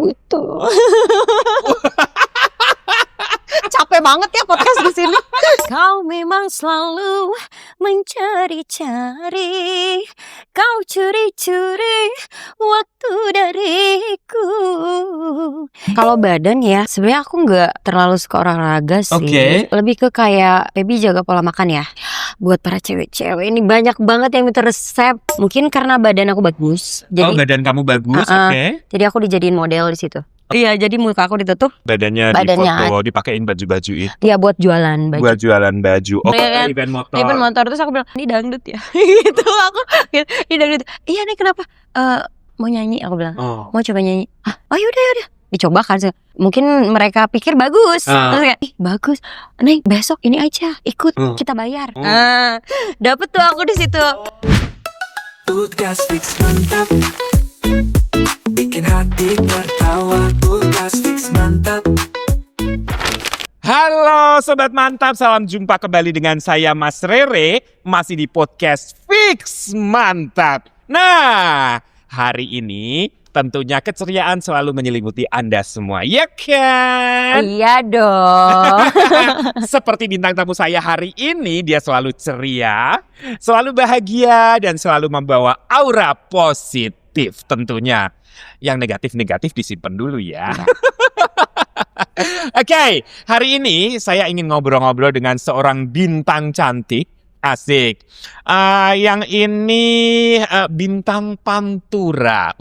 butuh. Capek banget ya podcast di sini. Kau memang selalu mencari-cari, kau curi-curi waktu dariku. Kalau badan ya, sebenarnya aku nggak terlalu suka olahraga sih. Oke. Lebih ke kayak baby jaga pola makan ya. Buat para cewek-cewek ini banyak banget yang minta resep. Mungkin karena badan aku bagus. Oh, badan kamu bagus, oke. Jadi aku dijadiin model di situ. Iya, jadi muka aku ditutup. Badannya difoto, dipakein baju-baju itu. Iya, buat jualan baju. Buat jualan baju. Oh, Iya kan? event motor. Event motor. Terus aku bilang, ini dangdut ya. Gitu aku, ini dangdut. Iya nih, kenapa? Mau nyanyi, aku bilang. Oh. Mau coba nyanyi. Oh yaudah. Dicoba kan. Mungkin mereka pikir bagus. Terus kayak, bagus. Nih besok ini aja ikut, kita bayar. Dapet tuh aku di situ. Podcast Fix Mantap, bikin hati tertawa. Podcast Fix Mantap. Halo Sobat Mantap, salam jumpa kembali dengan saya Mas Rere. Masih di podcast Fix Mantap. Nah, hari ini tentunya keceriaan selalu menyelimuti Anda semua, ya kan? Iya dong. Seperti bintang tamu saya hari ini, dia selalu ceria, selalu bahagia, dan selalu membawa aura positif tentunya. Yang negatif-negatif disimpan dulu ya. Oke, hari ini saya ingin ngobrol-ngobrol dengan seorang bintang cantik. Asik. Yang ini bintang Pantura.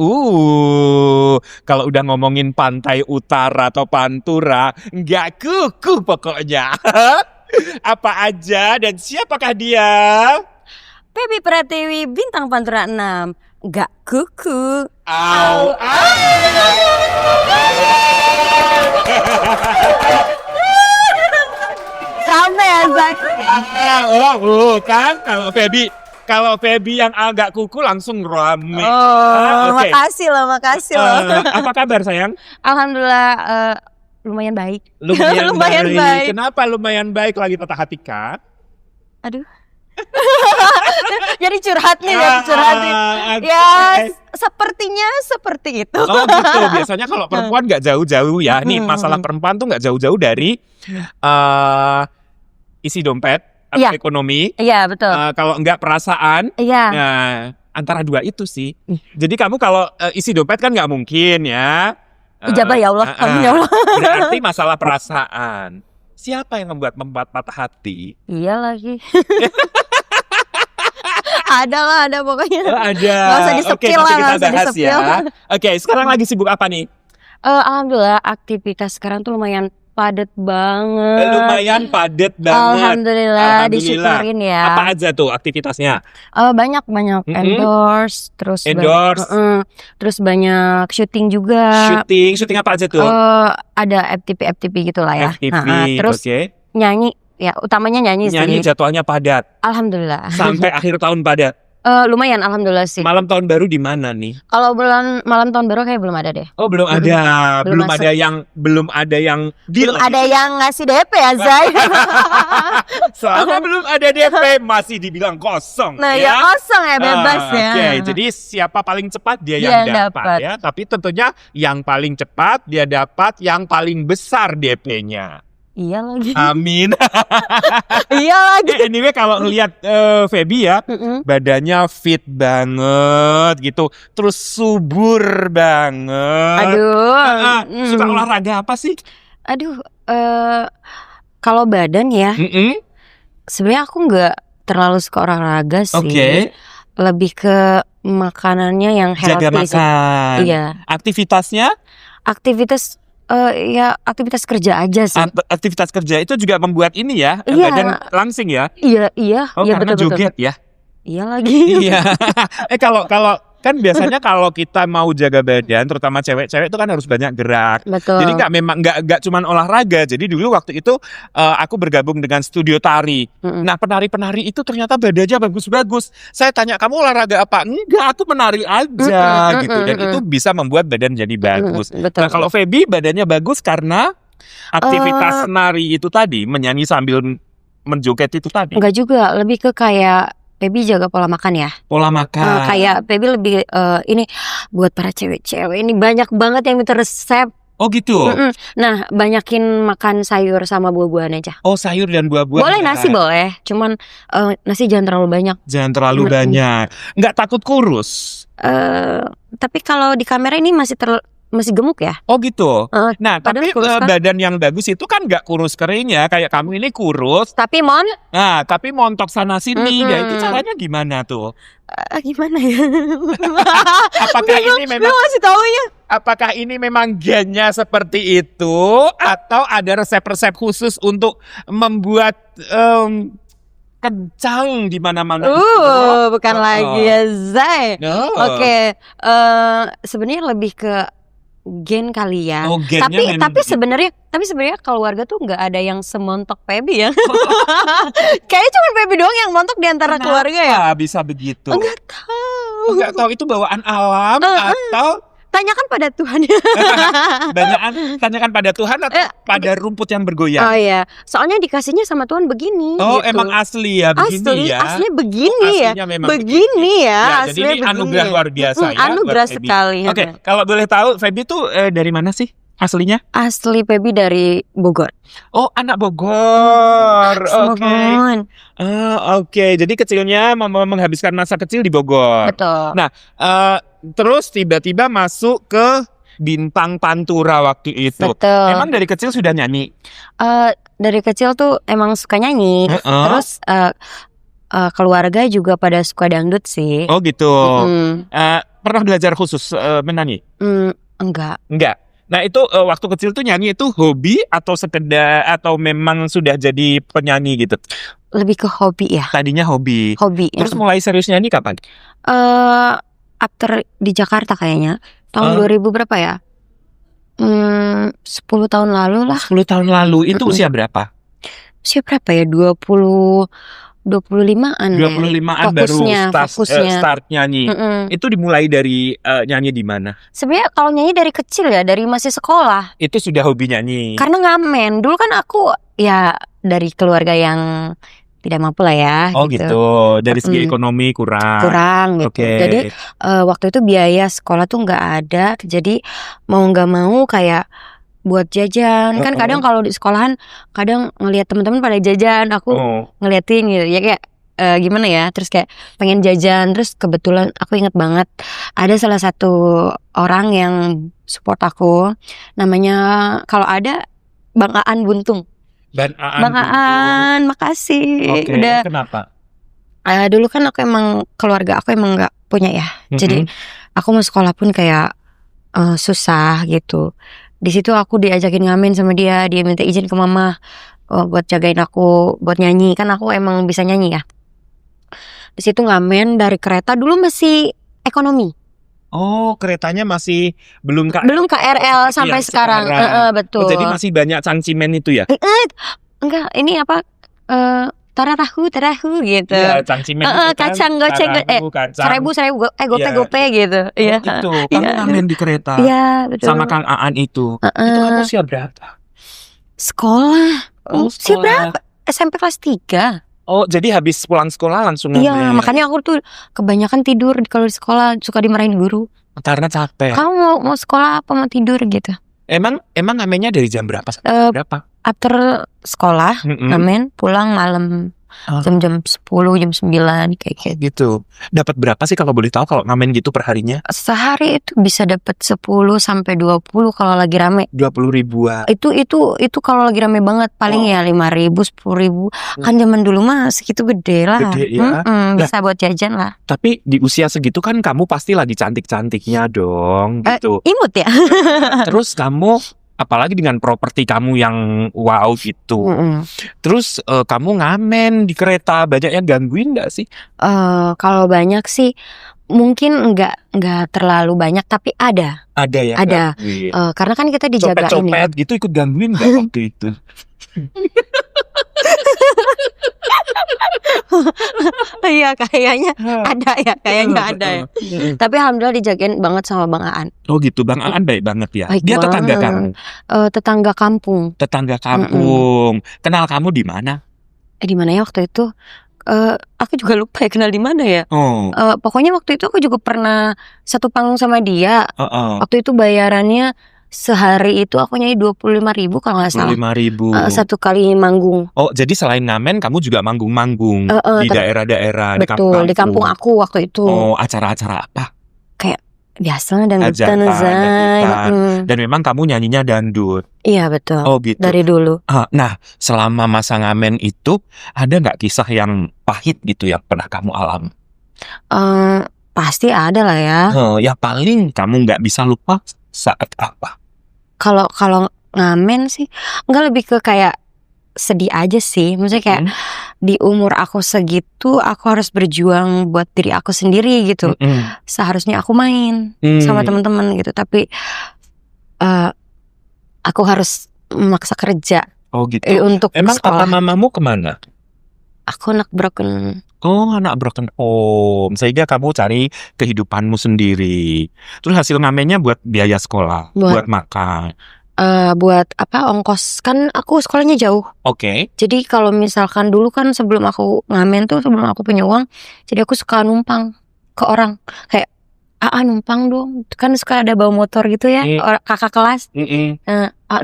Kalau udah ngomongin pantai utara atau Pantura, nggak kuku pokoknya. Apa aja dan siapakah dia? Baby Pratiwi, bintang Pantura 6. Gak kuku. Au. Sampai ya, Zak. Kan kalau Feby yang agak kuku langsung rame. Okay. Makasih loh. Apa kabar sayang? Alhamdulillah lumayan baik. Lumayan baik. Kenapa lumayan baik, lagi patah hati kah? Aduh. Jadi curhat nih. Ya, sepertinya seperti itu. Oh gitu. Biasanya kalau perempuan nggak jauh-jauh ya. Nih masalah perempuan tuh nggak jauh-jauh dari isi dompet atau ekonomi. Iya betul. Kalau nggak perasaan. Iya. Nah, antara dua itu sih. Jadi kamu kalau isi dompet kan nggak mungkin ya. Ijabah ya Allah. Amin ya Allah. Berarti masalah perasaan. Siapa yang membuat patah hati? Iya lagi. Ada pokoknya. Ada. Gak usah disepil lah. Kita bahas ya. Oke, sekarang lagi sibuk apa nih? Alhamdulillah aktivitas sekarang tuh lumayan padat banget. Alhamdulillah, disyukurin ya. Apa aja tuh aktivitasnya? Banyak endorse, terus banyak syuting juga. Syuting apa aja tuh? Ada FTP gitulah ya. Terus okay. Nyanyi, ya utamanya nyanyi sih. Nyanyi jadwalnya padat. Alhamdulillah. Sampai akhir tahun padat. Lumayan alhamdulillah sih. Malam tahun baru di mana nih? Kalau malam tahun baru kayak belum ada deh. Oh, belum ada. Belum ada yang deal. Belum ada yang ngasih DP ya, Zai. Soalnya belum ada DP, masih dibilang kosong. Nah, ya kosong ya, bebas ya. Oke, jadi siapa paling cepat dia yang dapat ya. Tapi tentunya yang paling cepat dia dapat yang paling besar DP-nya. Iya lagi. Amin. Iya lagi. Anyway, kalau ngelihat Feby ya, badannya fit banget gitu, terus subur banget. Aduh. Suka olahraga apa sih? Aduh, kalau badan ya, sebenarnya aku nggak terlalu suka olahraga sih. Oke. Lebih ke makanannya yang healthy. Jaga makan. Iya. Aktivitasnya? Ya aktivitas kerja aja sih. Aktivitas kerja itu juga membuat ini ya, badan langsing ya? Iya. Oh, iya, karena betul. joget ya? Iya lagi. Iya. Kalau kan biasanya kalau kita mau jaga badan, terutama cewek-cewek itu kan harus banyak gerak. Betul. Jadi nggak cuman olahraga. Jadi dulu waktu itu aku bergabung dengan studio tari. Nah, penari-penari itu ternyata badannya bagus-bagus. Saya tanya, kamu olahraga apa? Enggak, aku menari aja gitu. Dan itu bisa membuat badan jadi bagus. Betul. Nah, kalau Feby badannya bagus karena aktivitas nari itu tadi, menyanyi sambil menjoget itu tadi. Enggak juga, lebih ke kayak Feby jaga pola makan ya. Pola makan. Kayak Feby lebih ini buat para cewek-cewek ini banyak banget yang minta resep. Oh gitu. Nah, banyakin makan sayur sama buah-buahan aja. Oh, sayur dan buah-buahan. Boleh nasi boleh, cuman nasi jangan terlalu banyak. Jangan terlalu banyak. Nggak takut kurus? Tapi kalau di kamera ini masih gemuk ya. Oh gitu. Nah, padahal tapi kurus kan? badan yang bagus itu kan nggak kurus kering ya. Kayak kamu ini kurus. Tapi Tapi montok sana sini. Ya itu caranya gimana tuh? Gimana ya? Apakah ini memang masih taunya? Apakah ini memang gennya seperti itu atau ada resep-resep khusus untuk membuat kencang di mana-mana? Bukan lagi ya, Zai. No. Oke, sebenarnya lebih ke gen kali ya. Oh, gennya tapi sebenarnya keluarga tuh nggak ada yang semontok Feby ya. Kayaknya cuma Feby doang yang montok di antara keluarga ya. Bisa begitu? Enggak tahu. Enggak tahu itu bawaan alam atau tanyakan pada Tuhan. Tanyakan pada Tuhan atau pada rumput yang bergoyang? Oh iya, soalnya dikasihnya sama Tuhan begini. Oh, gitu. emang asli ya begini ya. Asli begini ya. Memang begini ya. Jadi ini anugerah luar biasa ya. Anugerah buat Feby. sekali. Oke, kalau boleh tahu Feby tuh dari mana sih aslinya? Asli Feby dari Bogor. Oh, anak Bogor. Oke. Oke. Jadi kecilnya menghabiskan masa kecil di Bogor. Betul. Nah, terus tiba-tiba masuk ke Bintang Pantura waktu itu. Betul. Emang dari kecil sudah nyanyi? Dari kecil tuh emang suka nyanyi. Terus keluarga juga pada suka dangdut sih. Oh gitu. Pernah belajar khusus menyanyi? Enggak. Nah itu waktu kecil tuh nyanyi itu hobi atau sekedar atau memang sudah jadi penyanyi gitu? Lebih ke hobi ya. Tadinya hobi. Terus mulai serius nyanyi kapan? After di Jakarta kayaknya tahun 2000 berapa ya? 10 tahun lalu lah. 10 tahun lalu itu usia berapa? Usia berapa ya? 25-an 25-an baru start nyanyi. Itu dimulai dari nyanyi di mana? Sebenarnya kalau nyanyi dari kecil ya, dari masih sekolah. Itu sudah hobi nyanyi. Karena ngamen. Dulu kan aku ya dari keluarga yang tidak mampu lah ya. Oh gitu. Dari segi ekonomi kurang gitu. Okay. Jadi waktu itu biaya sekolah tuh nggak ada. Jadi mau nggak mau kayak buat jajan. Kan kadang kalau di sekolahan kadang ngelihat teman-teman pada jajan, aku ngeliatin gitu. Ya kayak gimana ya? Terus kayak pengen jajan. Terus kebetulan aku inget banget ada salah satu orang yang support aku. Namanya kalau ada Bang Aan Buntung. Bang Aan, makasih. Udah. Kenapa? Dulu kan aku emang keluarga aku emang nggak punya ya. Jadi aku mau sekolah pun kayak susah gitu. Di situ aku diajakin ngamen sama dia minta izin ke mama buat jagain aku buat nyanyi. Kan aku emang bisa nyanyi ya. Di situ ngamen dari kereta dulu masih ekonomi. Oh, keretanya masih belum KRL sampai sekarang. Betul. Oh, jadi masih banyak cangcimen itu ya? Enggak, ini apa? Tarahu gitu. Iya, cangcimen itu kacang goceng. Seribu, gope gitu. Iya. Itu, kamu ngamen di kereta. Iya, betul. Sama Kang Aan itu. Itu kamu usia berapa? Sekolah. Usia berapa? SMP kelas 3. Oh, jadi habis pulang sekolah langsung ngamen. Iya, makanya aku tuh kebanyakan tidur kalau di sekolah, suka dimarahin guru. Karena capek. Kamu mau sekolah apa mau tidur gitu? Emang ngamennya dari jam berapa sampai berapa? After sekolah, ngamen, pulang malam. Jam 10, jam 9 kayak gitu. Dapat berapa sih kalau boleh tahu kalau ngamen gitu per harinya? Sehari itu bisa dapat 10 sampai 20 kalau lagi rame. 20 ribuan. Itu kalau lagi rame banget paling ya 5.000, 10.000. Kan zaman dulu mah segitu gede lah. Gede ya. Bisa buat jajan lah. Tapi di usia segitu kan kamu pasti lagi cantik-cantiknya dong gitu. Imut ya. Terus kamu apalagi dengan properti kamu yang wow gitu. Terus kamu ngamen di kereta, banyak yang gangguin gak sih? Kalau banyak sih mungkin nggak terlalu banyak, tapi ada. Ada ya? Ada. Karena kan kita dijagain. Copet-copet gitu ikut gangguin gak waktu itu? Iya kayaknya ada ya, ya. Tapi alhamdulillah dijagain banget sama Bang Aan. Oh gitu, Bang Aan baik banget ya. Baik dia banget. Tetangga kamu? Tetangga kampung. Tetangga kampung. Kenal kamu di mana? Di mana ya waktu itu? Aku juga lupa ya kenal di mana ya. Pokoknya waktu itu aku juga pernah satu panggung sama dia. Waktu itu bayarannya sehari itu aku nyanyi 25.000 kalau nggak salah. 25.000 satu kali manggung. Oh, jadi selain ngamen kamu juga manggung-manggung di daerah-daerah di Betul, di kampung aku waktu itu. Oh, acara-acara apa? Kayak biasa dangdutan, Hajatan, Zai. dangdutan. Dan memang kamu nyanyinya dangdut. Iya betul. Oh gitu. Dari dulu. Nah, selama masa ngamen itu ada nggak kisah yang pahit gitu yang pernah kamu alami? Pasti ada lah ya. Yang paling kamu nggak bisa lupa saat apa? Kalau ngamen sih nggak, lebih ke kayak sedih aja sih. Maksudnya kayak di umur aku segitu aku harus berjuang buat diri aku sendiri gitu. Seharusnya aku main sama teman-teman gitu, tapi aku harus memaksa kerja. Oh gitu. Untuk emang sekolah. papa mamamu kemana? Aku anak broken. Oh, anak broken home. Sehingga kamu cari kehidupanmu sendiri. Terus hasil ngamennya buat biaya sekolah, buat makan. Buat apa, ongkos. Kan aku sekolahnya jauh. Oke. Jadi kalau misalkan dulu kan sebelum aku ngamen tuh, sebelum aku punya uang, jadi aku suka numpang ke orang. Kayak numpang dong. Kan suka ada bawa motor gitu ya, kakak kelas.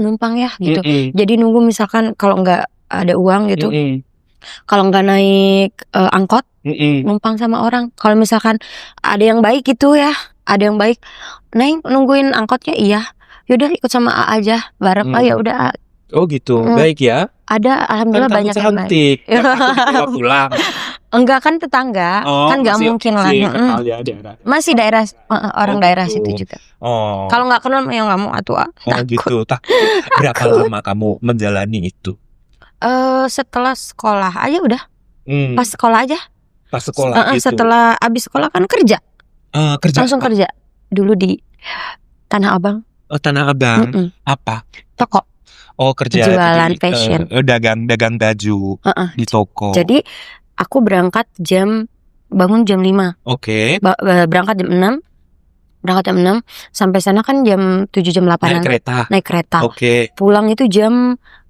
Numpang ya gitu. Jadi nunggu misalkan kalau nggak ada uang gitu. Kalau nggak naik angkot, numpang sama orang. Kalau misalkan ada yang baik gitu ya, ada yang baik, Neng nungguin angkotnya, iya. Yaudah ikut sama A aja bareng. Oh ya udah. Oh gitu, baik ya. Ada, alhamdulillah kan banyak yang baik. Cantik. Kalau pulang. Enggak, kan tetangga, kan nggak mungkin lah. Masih daerah, orang daerah situ juga. Kalau nggak kenal ya nggak mau atuh. Oh gitu. Berapa lama kamu menjalani itu? Setelah sekolah aja udah. Pas sekolah aja. Pas sekolah gitu. Setelah abis sekolah kan kerja. Langsung kerja. Dulu di Tanah Abang. Oh, Tanah Abang. Apa? Toko. Oh, kerja jualan fashion. Dagang baju di toko. Jadi aku bangun jam 5. Oke. Berangkat jam 6. Sampai sana kan jam 7 jam 8. Naik kereta. Oke. Pulang itu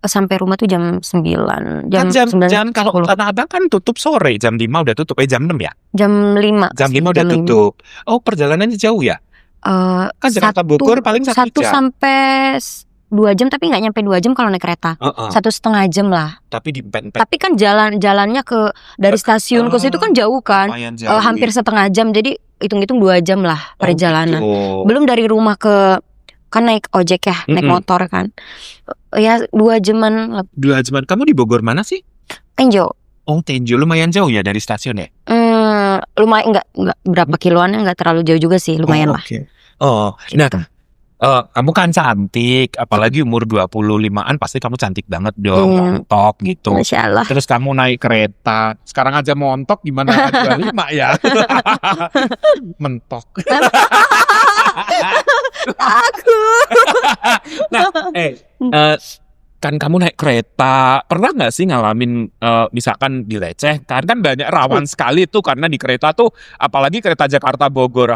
sampai rumah tuh jam 9. Jam kalau Tanah Abang kan tutup sore, jam 5 udah tutup. Jam 6 ya? Jam 5. Jam 5 udah tutup. Oh, perjalanannya jauh ya? Kan Jakarta Bogor paling 1 jam. 1 sampai 2 jam, tapi nggak nyampe 2 jam kalau naik kereta. 1,5 jam lah. Tapi di pempek. Tapi kan jalannya dari stasiun ke situ kan jauh kan. Hampir setengah jam. Jadi hitung-hitung 2 jam lah perjalanan. Gitu. Belum dari rumah kan naik ojek ya, naik motor kan. Ya 2 jaman. 2 jaman. Kamu di Bogor mana sih? Tenjo. Oh, Tenjo, lumayan jauh ya dari stasiun ya? Lumayan, enggak berapa kiloannya, enggak terlalu jauh juga sih, lumayan lah. Gitu. Nah, kamu kan cantik, apalagi umur 25-an pasti kamu cantik banget dong, montok gitu. Masya Allah. Terus kamu naik kereta, sekarang aja montok, gimana 25 ya? Mentok. Takut. Nah, kan kamu naik kereta, pernah nggak sih ngalamin misalkan dilecehkan? Kan banyak rawan sekali tuh, karena di kereta tuh, apalagi kereta Jakarta Bogor,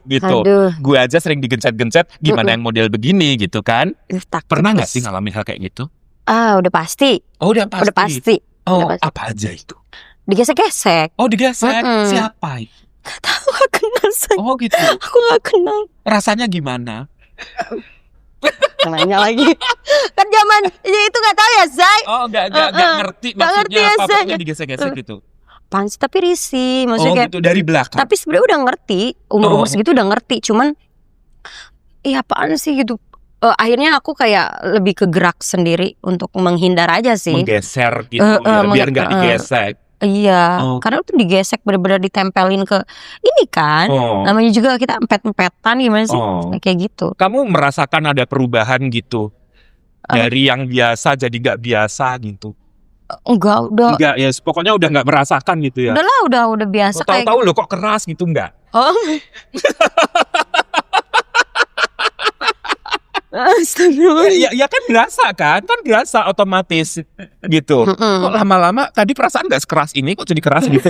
gitu. Gue aja sering digencet-gencet, gimana yang model begini gitu kan? Pernah nggak sih ngalamin hal kayak gitu? Udah pasti. Oh, udah pasti. Udah pasti. Apa aja itu? Digesek-gesek. Oh, digesek. Siapa? Gak tahu, gak kenal saya. Oh gitu. Aku gak kenal. Rasanya gimana? Nanya lagi. Kan zaman itu gak tahu ya, Zai. Oh, gak ngerti maksudnya apa, pokoknya digesek-gesek gitu. Pansi tapi risih, maksudnya gitu, dari belakang. Tapi sebenarnya udah ngerti, umur segitu udah ngerti, cuman apaan sih gitu. Akhirnya aku kayak lebih ke gerak sendiri untuk menghindar aja sih. Menggeser gitu biar gak digesek. Iya, karena itu digesek, benar-benar ditempelin ke ini kan. Namanya juga kita empet-empetan, gimana sih? Kayak gitu. Kamu merasakan ada perubahan gitu? Dari yang biasa jadi gak biasa gitu? Enggak, udah. Enggak ya, pokoknya udah gak merasakan gitu ya? Udah biasa. Tahu-tahu lo kok keras gitu enggak? Ya kan berasa otomatis gitu. Kok lama-lama tadi perasaan nggak sekeras ini, kok jadi keras gitu?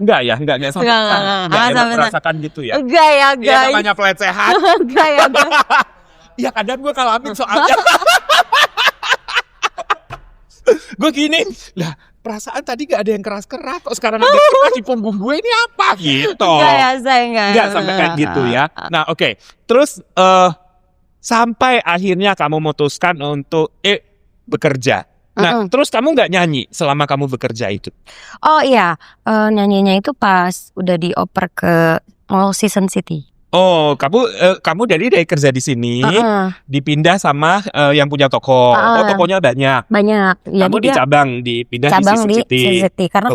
Enggak sampai merasakan gitu ya? Enggak ya guys. Ya namanya pelecehan. Enggak ya guys. Ya kadang gue ngalamin soalnya. Gue gini lah, perasaan tadi gak ada yang keras-keras, kok sekarang ada keras di punggung gue, ini apa gitu? Enggak ya, saya Enggak sampai kayak gitu ya. Nah oke, terus sampai akhirnya kamu memutuskan untuk bekerja. Nah terus kamu nggak nyanyi selama kamu bekerja itu? Oh iya, nyanyinya itu pas udah dioper ke Mall Season City. Oh, kamu dari kerja di sini, dipindah sama yang punya toko. Oh, tokonya banyak. Banyak. Kamu di cabang, dipindah cabang di Season City. Karena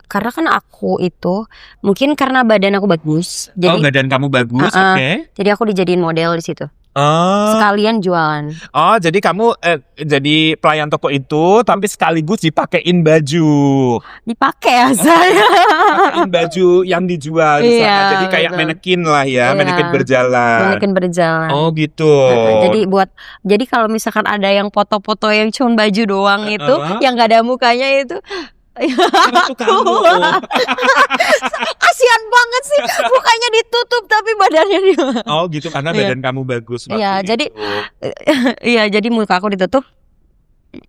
karena kan aku itu mungkin karena badan aku bagus. Jadi, badan kamu bagus, oke. Jadi aku dijadiin model di situ. Oh. Sekalian jualan. Oh, jadi kamu jadi pelayan toko itu, tapi sekaligus dipakein baju. Dipakai ya saya. Pakein baju yang dijual di sana. Jadi kayak manekin lah ya, manekin berjalan. Manekin berjalan. Oh gitu. Jadi kalau misalkan ada yang foto-foto yang cuma baju doang itu, yang nggak ada mukanya itu. Itu kamu. Kasian banget sih, mukanya ditutup tapi badannya di. Oh gitu, karena badan kamu bagus waktu itu. Jadi muka aku ditutup,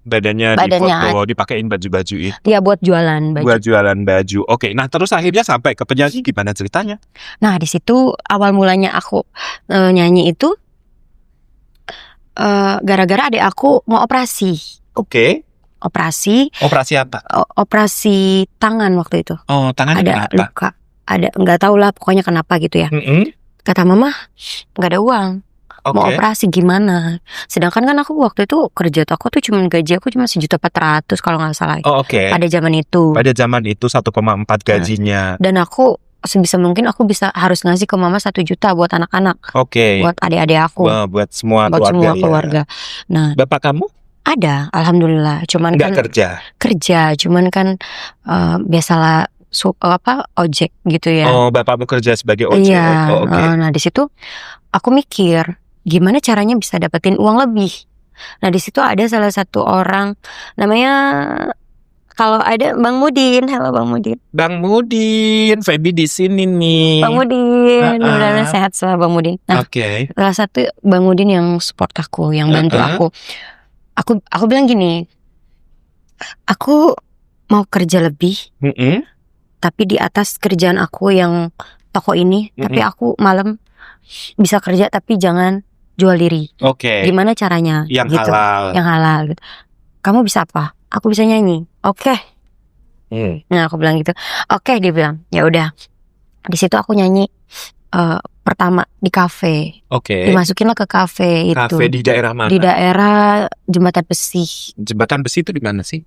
badannya difoto, dipakein baju-baju itu. Iya, buat jualan baju. Buat jualan baju. Oke, nah terus akhirnya sampai ke penyanyi, gimana ceritanya? Nah di situ awal mulanya aku nyanyi itu gara-gara adik aku mau operasi. Oke. Operasi apa? Operasi tangan waktu itu. Oh, tangannya ada kenapa? Luka. Ada, nggak tahu lah, pokoknya kenapa gitu ya. Kata mama, nggak ada uang. Mau operasi gimana? Sedangkan kan aku waktu itu kerja toko tuh gaji aku cuma 1.400.000 kalau nggak salah. Oh, oke. Pada zaman itu. Pada zaman itu 1,4 gajinya. Dan aku sebisa mungkin aku harus ngasih ke mama 1 juta buat anak-anak. Oke. Buat adik-adik aku. Buat semua keluarga. Nah, bapak kamu? Ada, alhamdulillah. Cuman nggak kerja, cuman kan biasalah ojek gitu ya. Oh, bapakmu kerja sebagai ojek. Iya. Nah di situ aku mikir gimana caranya bisa dapetin uang lebih. Nah di situ ada salah satu orang namanya, kalau ada Bang Mudin. Halo Bang Mudin. Bang Mudin, Feby di sini nih. Bang Mudin, mudah-mudahan sehat semua Bang Mudin. Nah, salah satu Bang Mudin yang support aku, yang bantu aku. Aku bilang gini, aku mau kerja lebih, tapi di atas kerjaan aku yang toko ini, tapi aku malam bisa kerja tapi jangan jual diri. Gimana caranya? Yang gitu. halal. Yang halal gitu. Kamu bisa apa? Aku bisa nyanyi. Oke. Nah aku bilang gitu. Oke, dia bilang. Ya udah. Di situ aku nyanyi pertama di kafe. Dimasukinlah ke kafe itu. Kafe di daerah mana? Di daerah Jembatan Besi. Jembatan Besi itu di mana sih?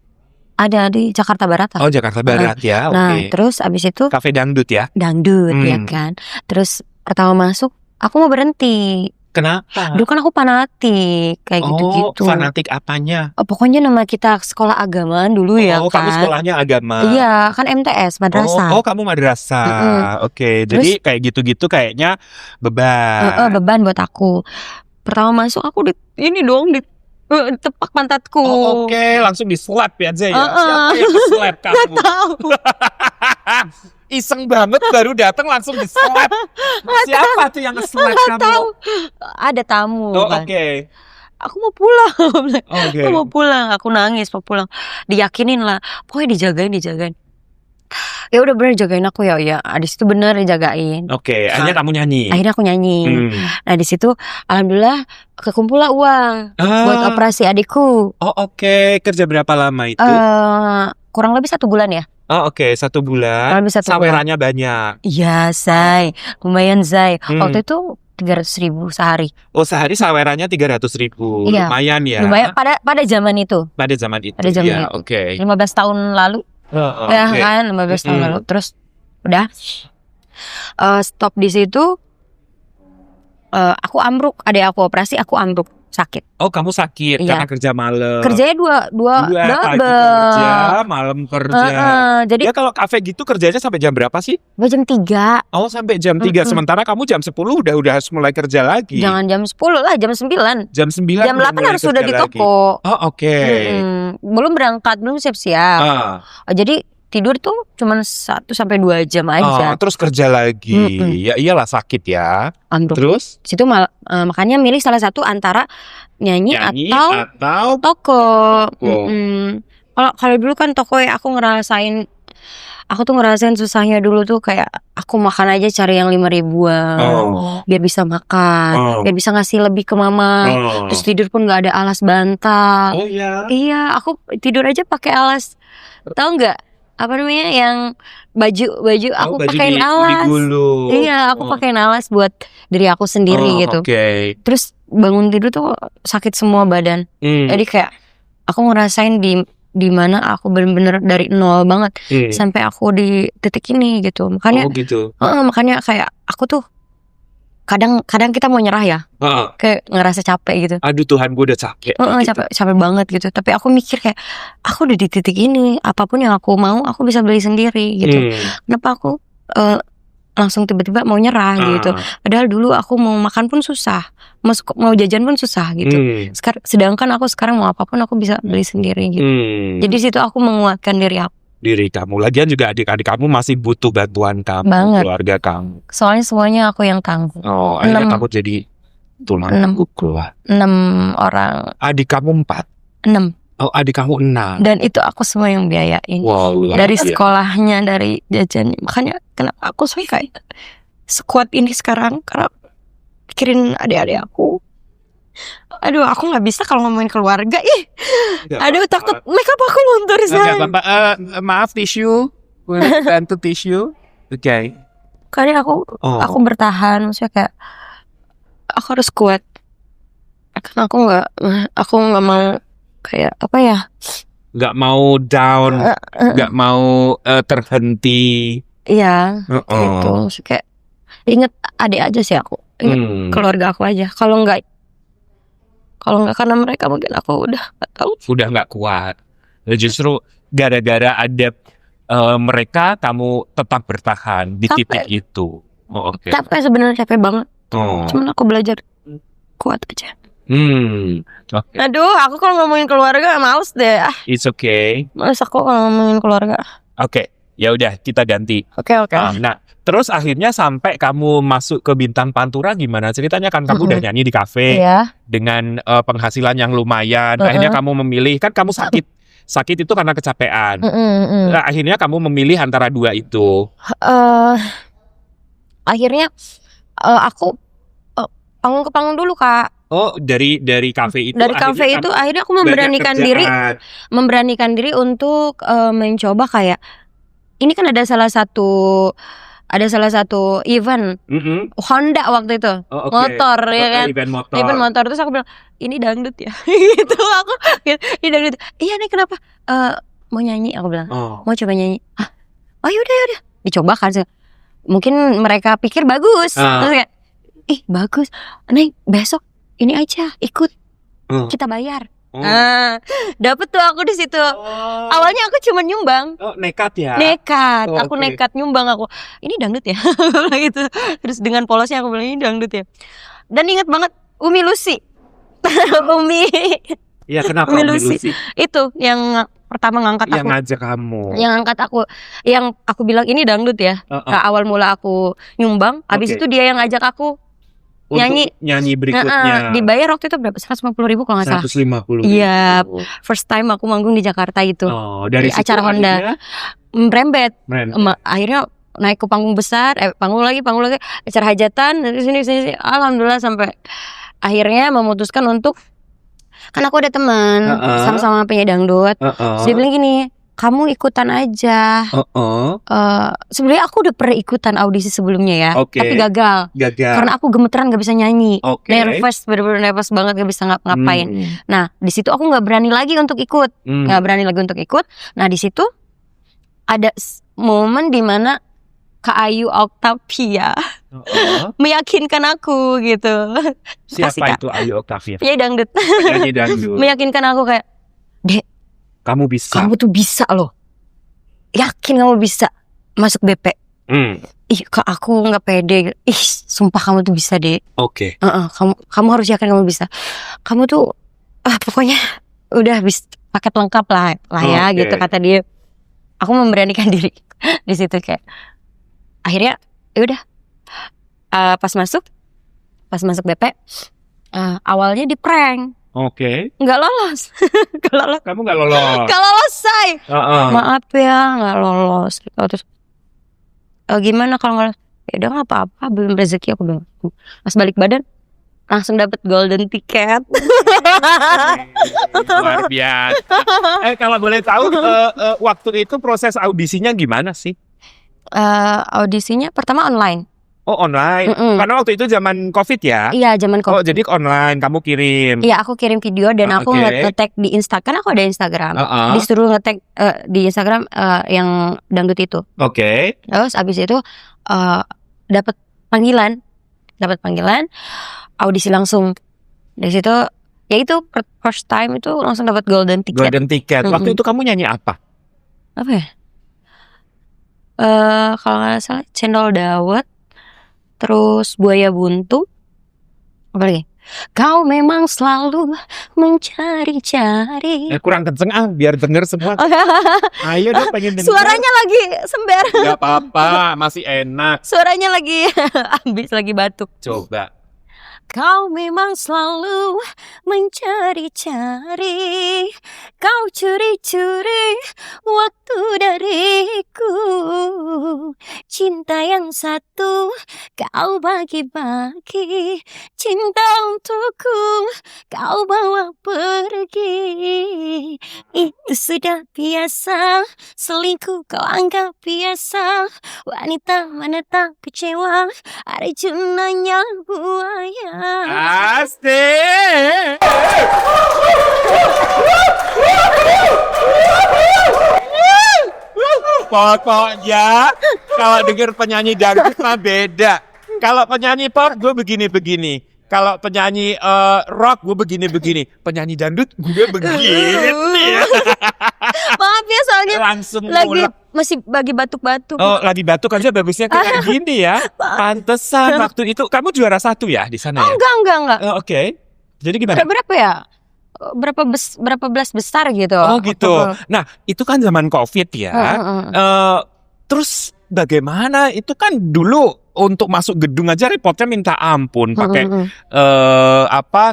Ada di Jakarta Barat. Oh, Jakarta Barat ya. Nah, terus abis itu kafe dangdut ya? Dangdut ya kan. Terus pertama masuk, aku mau berhenti. Kenapa? Dulu kan aku fanatik kayak gitu-gitu. Fanatik apanya? Pokoknya nama kita sekolah agama dulu ya kan. Oh, kamu sekolahnya agama. Iya, kan MTS, madrasah. Oh, kamu madrasah. Oke, jadi kayak gitu-gitu kayaknya beban. Beban buat aku. Pertama masuk aku tepak pantatku. Oh, oke, langsung di slap ya aja ya. Siapa yang nge-slap kamu? Gak tahu. Iseng banget baru datang langsung di slap. Siapa tuh yang nge-slap kamu? Tahu. Ada tamu. Oh, kan. Oke. Aku mau pulang. Okay. Aku mau pulang. Aku nangis mau pulang. Diyakinin lah. Pokoknya dijagain. Ya udah bener jagain aku ya. Di situ bener dijagain. Oke. Akhirnya kamu nyanyi. Akhirnya aku nyanyi. Nah di situ alhamdulillah kekumpul lah uang buat operasi adikku. Oh oke. Kerja berapa lama itu? Kurang lebih 1 bulan ya. Oh oke, 1 bulan. Kurang lebih 1 bulan. Sawerannya banyak. Iya Zai. Lumayan Zai. Waktu itu 300.000 sehari. Oh sehari sawerannya 300.000. Iya. Lumayan ya. Lumayan pada zaman itu. Pada zaman itu. Ya, oke. 15 tahun lalu. Ya kan 15 tahun lalu. Terus udah stop di situ. Aku ambruk. Adik aku operasi, aku ambruk, sakit. Oh kamu sakit karena kerja malam. Kerjanya dua pagi kerja, malam kerja. Jadi ya kalau kafe gitu kerjanya sampai jam berapa sih? Jam 3. Oh sampai jam 3. Sementara kamu jam 10 udah harus mulai kerja lagi. Jangan jam 10 lah, jam 9. Jam 9. Jam 8 harus sudah di toko. Oh oke. Belum berangkat, belum siap-siap. Jadi tidur tuh cuma 1 sampai 2 jam aja. Terus kerja lagi. Ya iyalah sakit ya. Terus? Situ makanya milih salah satu antara nyanyi atau toko. Kalau dulu kan tokoy aku tuh ngerasain susahnya dulu tuh kayak aku makan aja cari yang 5 ribuan biar bisa makan, biar bisa ngasih lebih ke mama. Terus tidur pun nggak ada alas bantal. Oh ya. Iya, aku tidur aja pakai alas. Tahu nggak? Apa namanya yang baju aku pakein alas. digulung. Iya, aku pakein alas buat diri aku sendiri gitu. Oke. Terus bangun tidur tuh sakit semua badan. Jadi kayak aku ngerasain di mana aku bener-bener dari nol banget sampai aku di titik ini gitu. Makanya gitu. makanya kayak aku tuh kadang kita mau nyerah ya. Kayak ngerasa capek gitu. Aduh Tuhan, gue udah capek. Capek banget gitu. Tapi aku mikir kayak aku udah di titik ini, apapun yang aku mau aku bisa beli sendiri gitu. Kenapa aku langsung tiba-tiba mau nyerah gitu. Padahal dulu aku mau makan pun susah, mau jajan pun susah gitu. Sedangkan aku sekarang mau apapun aku bisa beli sendiri gitu. Jadi situ aku menguatkan diri kamu. Lagian juga adik-adik kamu masih butuh bantuan kamu, banget. Keluarga kamu. Soalnya semuanya aku yang tanggung. Akhirnya kamu jadi tulang keluar. 6 orang. Adik kamu 4? 6. Oh, adik kamu 6. Dan itu aku semua yang biayain. Wow, dari sekolahnya, dari jajan. Makanya kenapa aku suka sekuat ini sekarang, karena pikirin adik-adik aku. Aduh, aku nggak bisa kalau ngomongin keluarga. Aduh, takut makeup aku luntur sekarang. Maaf, tisu. Bantu tisu. Oke. Karena aku bertahan, maksudnya kayak aku harus kuat. Karena aku nggak mau kayak apa ya? Nggak mau down, nggak mau terhenti. Iya, gitu. Maksudnya kayak inget adik aja sih aku, inget keluarga aku aja. Kalau nggak karena mereka mungkin aku udah nggak tahu. Udah nggak kuat. Justru gara-gara ada mereka, kamu tetap bertahan di titik itu. Oke. Capek sebenarnya, capek banget. Cuman aku belajar kuat aja. Okay. Aduh, aku kalau ngomongin keluarga males deh. It's okay. Males aku kalau ngomongin keluarga. Oke, ya udah kita ganti. Oke. Nah, terus akhirnya sampai kamu masuk ke Bintang Pantura gimana ceritanya? Kan kamu udah nyanyi di kafe dengan penghasilan yang lumayan. Akhirnya kamu memilih, kan kamu sakit itu karena kecapean. Nah, akhirnya kamu memilih antara dua itu. Akhirnya aku panggung ke panggung dulu, Kak. Oh, dari kafe itu. Dari kafe itu akhirnya aku memberanikan diri untuk mencoba kayak ini kan ada salah satu event Honda waktu itu. Motor ya kan. Event motor. Terus aku bilang, "Ini dangdut ya?" Gitu aku. Ini dangdut. Iya nih, kenapa? Mau nyanyi, aku bilang. Mau coba nyanyi. Oh yaudah. Dicoba kan. Mungkin mereka pikir bagus. Terus kayak, bagus. Nih, besok ini aja ikut, kita bayar. Dapet tuh aku di situ. Awalnya aku cuma nyumbang. Nekat ya? Nekat. Aku nekat nyumbang aku. Ini dangdut ya? Gitu. Terus dengan polosnya aku bilang ini dangdut ya. Dan ingat banget Umi Lucy. Umi. Iya, kenapa Umi Lucy? Itu yang pertama ngangkat aku. Yang ngajak kamu. Yang ngangkat aku. Yang aku bilang ini dangdut ya. Awal mula aku nyumbang. Habis itu dia yang ngajak aku nyanyi berikutnya. Dibayar waktu itu berapa? 150.000 kalau nggak salah. 150.000. Iya, first time aku manggung di Jakarta itu. Dari acara Honda. Merembet. Akhirnya naik ke panggung besar, panggung lagi, acara hajatan dari sini. Alhamdulillah sampai akhirnya memutuskan untuk, kan aku ada teman sama-sama penyanyi dangdut. Terus dia bilang gini, kamu ikutan aja. Sebenarnya aku udah pernah ikutan audisi sebelumnya ya, tapi gagal. Karena aku gemeteran, gak bisa nyanyi. Nervous, bener-bener nervous banget, gak bisa ngapain. Nah, di situ aku nggak berani lagi untuk ikut. Nah, di situ ada momen dimana Kak Ayu Octavia meyakinkan aku gitu. Siapa itu Ayu Octavia? Penyanyi dangdut. Meyakinkan aku kayak, Dek, kamu bisa. Kamu tuh bisa loh. Yakin kamu bisa masuk BP. Kak, aku nggak pede. Sumpah kamu tuh bisa, Dek. Oke. Kamu harus yakin kamu bisa. Kamu tuh pokoknya udah bisa, paket lengkap lah ya gitu kata dia. Aku memberanikan diri di situ kayak. Akhirnya udah pas masuk BP awalnya di prank. Oke. Nggak lolos. Nggak lolos. Kamu nggak lolos. Nggak lolos, say. Heeh. Maaf ya, nggak lolos. Gitu. Terus gimana kalau nggak lolos? Ya udah nggak apa-apa, belum rezeki aku bilang. Pas balik badan langsung dapet golden ticket. Luar biasa. Kalau boleh tahu waktu itu proses audisinya gimana sih? Audisinya pertama online. Oh, online. Mm-mm. Karena waktu itu zaman Covid ya. Iya, zaman Oh, COVID. jadi online kamu kirim. Iya, aku kirim video dan aku Oke. nge-tag di Instagram. Kan aku ada Instagram. Heeh. Disuruh nge-tag di Instagram yang dangdut itu. Oke. Terus abis itu dapat panggilan, audisi langsung. Dari situ, ya itu first time itu langsung dapat golden ticket. Golden ticket. Waktu itu kamu nyanyi apa? Apa ya? Kalau nggak salah Cendol Dawet, terus Buaya Buntu, apa lagi? Kau memang selalu mencari-cari. Kurang kenceng biar denger semua. Ayo dong, pengen denger. Suaranya lagi sember. Gak apa-apa, masih enak. Suaranya lagi habis lagi batuk. Coba. Kau memang selalu mencari-cari, kau curi-curi waktu dariku. Cinta yang satu kau bagi-bagi, cinta untukku kau bawa pergi. Itu sudah biasa, selingkuh kau anggap biasa. Wanita mana tak kecewa, ada jenanya buaya. Asik. Pokoknya kalau denger penyanyi dangdut mah beda. Kalau penyanyi pop gue begini-begini. Kalau penyanyi rock gue begini-begini. Penyanyi dangdut gue begini. Maaf ya soalnya Langsung lagi mulek. masih bagi batuk-batuk. Oh, lagi batuk aja bagusnya kayak gini ya. Pantesan waktu itu kamu juara 1 ya di sana Oh, ya? enggak. Oke. Jadi gimana? Berapa ya? Berapa belas besar gitu. Oh gitu. Nah itu kan zaman Covid ya. Terus bagaimana? Itu kan dulu untuk masuk gedung aja repotnya minta ampun. Pakai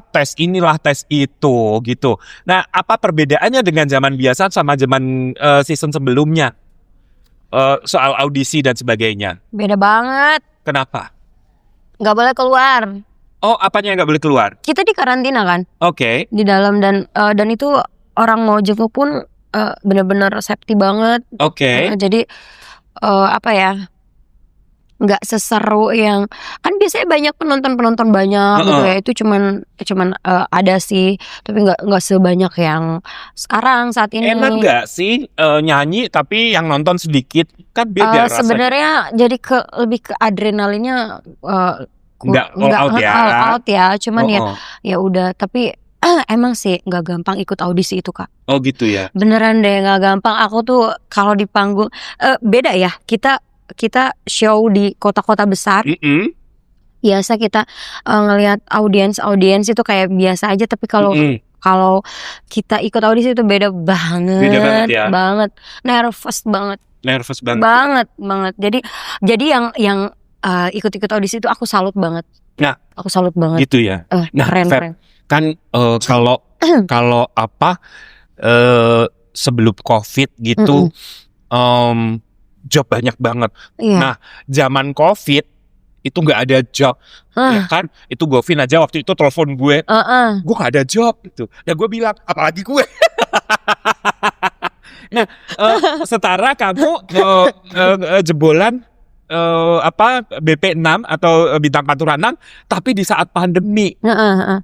tes inilah tes itu gitu. Nah apa perbedaannya dengan zaman biasa sama zaman season sebelumnya? Soal audisi dan sebagainya. Beda banget. Kenapa? Nggak boleh keluar. Oh apanya yang nggak boleh keluar? Kita di karantina kan Oke. di dalam dan itu orang mau jenguk pun benar-benar safety banget. Oke. Jadi apa ya? Nggak seseru yang kan biasanya banyak penonton banyak gitu ya, itu cuman ada sih tapi nggak sebanyak yang sekarang saat ini. Enak nggak sih nyanyi tapi yang nonton sedikit kan beda rasanya. Sebenarnya jadi lebih ke adrenalinnya nggak all out ya cuman ya udah tapi emang sih nggak gampang ikut audisi itu Kak. Oh gitu ya. Beneran deh nggak gampang. Aku tuh kalau di panggung beda ya, kita show di kota-kota besar. Biasa kita ngelihat audiens itu kayak biasa aja, tapi kalau kita ikut audisi itu beda banget. Beda banget ya. Nervous banget. Banget. Jadi yang ikut audisi itu aku salut banget. Nah, aku salut banget. Gitu ya. Nah, keren. Kan kalau sebelum Covid gitu job banyak banget. Iya. Nah, zaman Covid itu nggak ada job, ya kan? Itu Govin aja waktu itu telepon gue, gue nggak ada job gitu. Dan gue bilang, apalagi gue. Nah, setara kamu jebolan BP6 atau bintang pantura 6, tapi di saat pandemi.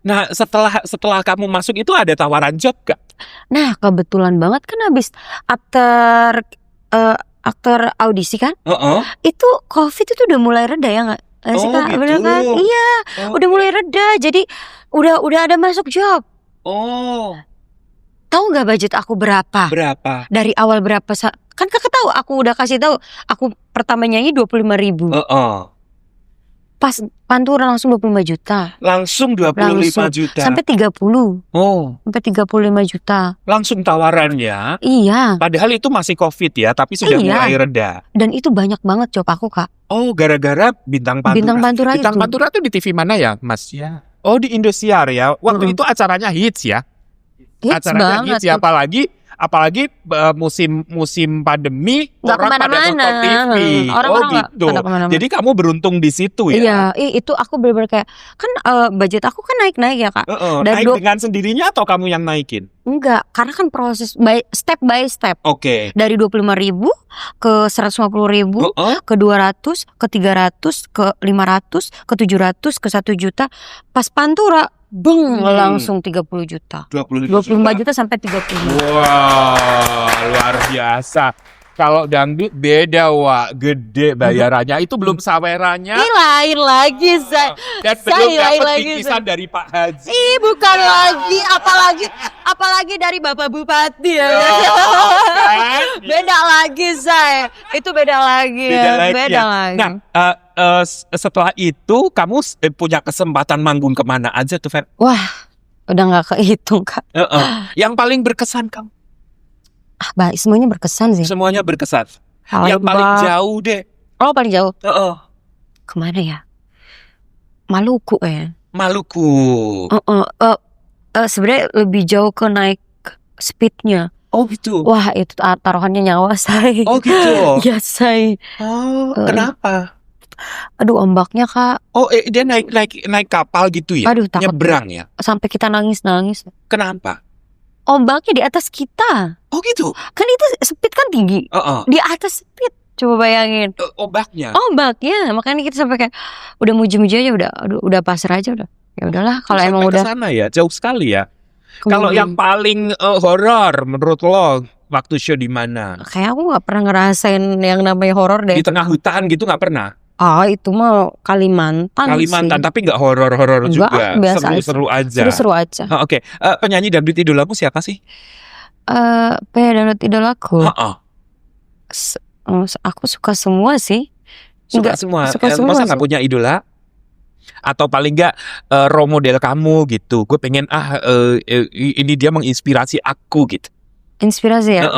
Nah, setelah kamu masuk itu ada tawaran job gak? Nah, kebetulan banget kan habis aktor audisi kan, itu Covid itu udah mulai reda ya nggak sih Kak? Gitu. Bener kan? Iya, udah mulai reda. Jadi udah ada masuk job. Tahu nggak budget aku berapa? Berapa? Dari awal berapa? Kan Kakak tahu, aku udah kasih tahu. Aku pertama nyanyi 25.000. Pas pantura langsung 25 juta. Langsung 25 juta. Sampai 30. Sampai 35 juta. Langsung tawarannya. Iya. Padahal itu masih Covid ya, tapi sudah mulai reda. Dan itu banyak banget job aku Kak. Oh, gara-gara bintang pantura. Bintang pantura Bintang pantura tuh di TV mana ya, Mas? Ya. Oh, di Indosiar ya. Waktu itu acaranya hits ya. Hits Acaranya banget. hits ya, apalagi musim pandemi Nggak orang pada kemana-mana. nonton TV. Orang-orang nggak gitu. pada kemana-mana. Jadi kamu beruntung di situ ya. Iya, itu aku bener-bener kayak kan budget aku kan naik-naik ya Kak. Dan Naik dengan sendirinya atau kamu yang naikin? Enggak, karena kan proses step by step. Oke. Dari 25.000 ke 150.000 ke 200 ke 300 ke 500 ke 700 ke 1 juta. Pas Pantura langsung 30 juta. 25 juta sampai 30 juta. Wah, luar biasa. Kalau dangdut beda, Wak, gede bayarannya. Itu belum sawerannya. Lain lagi, Dan belum dapat bingkisan dari Pak Haji. bukan lagi, apalagi dari Bapak Bupati ya. Kan? Beda lagi, Say. Itu beda lagi. Beda lagi. Nah, setelah itu kamu punya kesempatan manggung kemana aja tuh, Fer? Wah, udah nggak kehitung Kak. Yang paling berkesan kamu? Baik, semuanya berkesan sih. Semuanya berkesan. Yang paling jauh deh. Oh, paling jauh. Kemana ya? Maluku ya. Maluku. Sebenarnya lebih jauh ke naik speednya. Oh gitu. Wah, itu taruhannya nyawa saya. Oh gitu. Ya saya. Oh, kenapa? Aduh, ombaknya Kak. Oh, dia naik kapal gitu ya? Aduh, takut. Nyebrang ya? Sampai kita nangis. Kenapa? Ombaknya di atas kita. Oh gitu. Kan itu speed kan tinggi. Di atas speed. Coba bayangin. Ombaknya. Makanya kita sampai kayak udah muji-muji aja udah pasrah aja udah. Ya udahlah kalau emang udah. Sampai ke sana ya, jauh sekali ya. Kalau yang paling horor menurut lo waktu show di mana? Kayak aku nggak pernah ngerasain yang namanya horor deh. Di tengah hutan gitu nggak pernah? Itu mah Kalimantan sih. Tapi nggak horor juga. Seru-seru aja. Seru-seru aja. Oke. Penyanyi dangdut idolamu siapa sih? Dangdut idolaku. Aku suka semua sih. Suka semua. Suka masa nggak punya idola? Atau paling nggak role model kamu gitu? Gue pengen ini dia menginspirasi aku gitu. Inspirasi ya?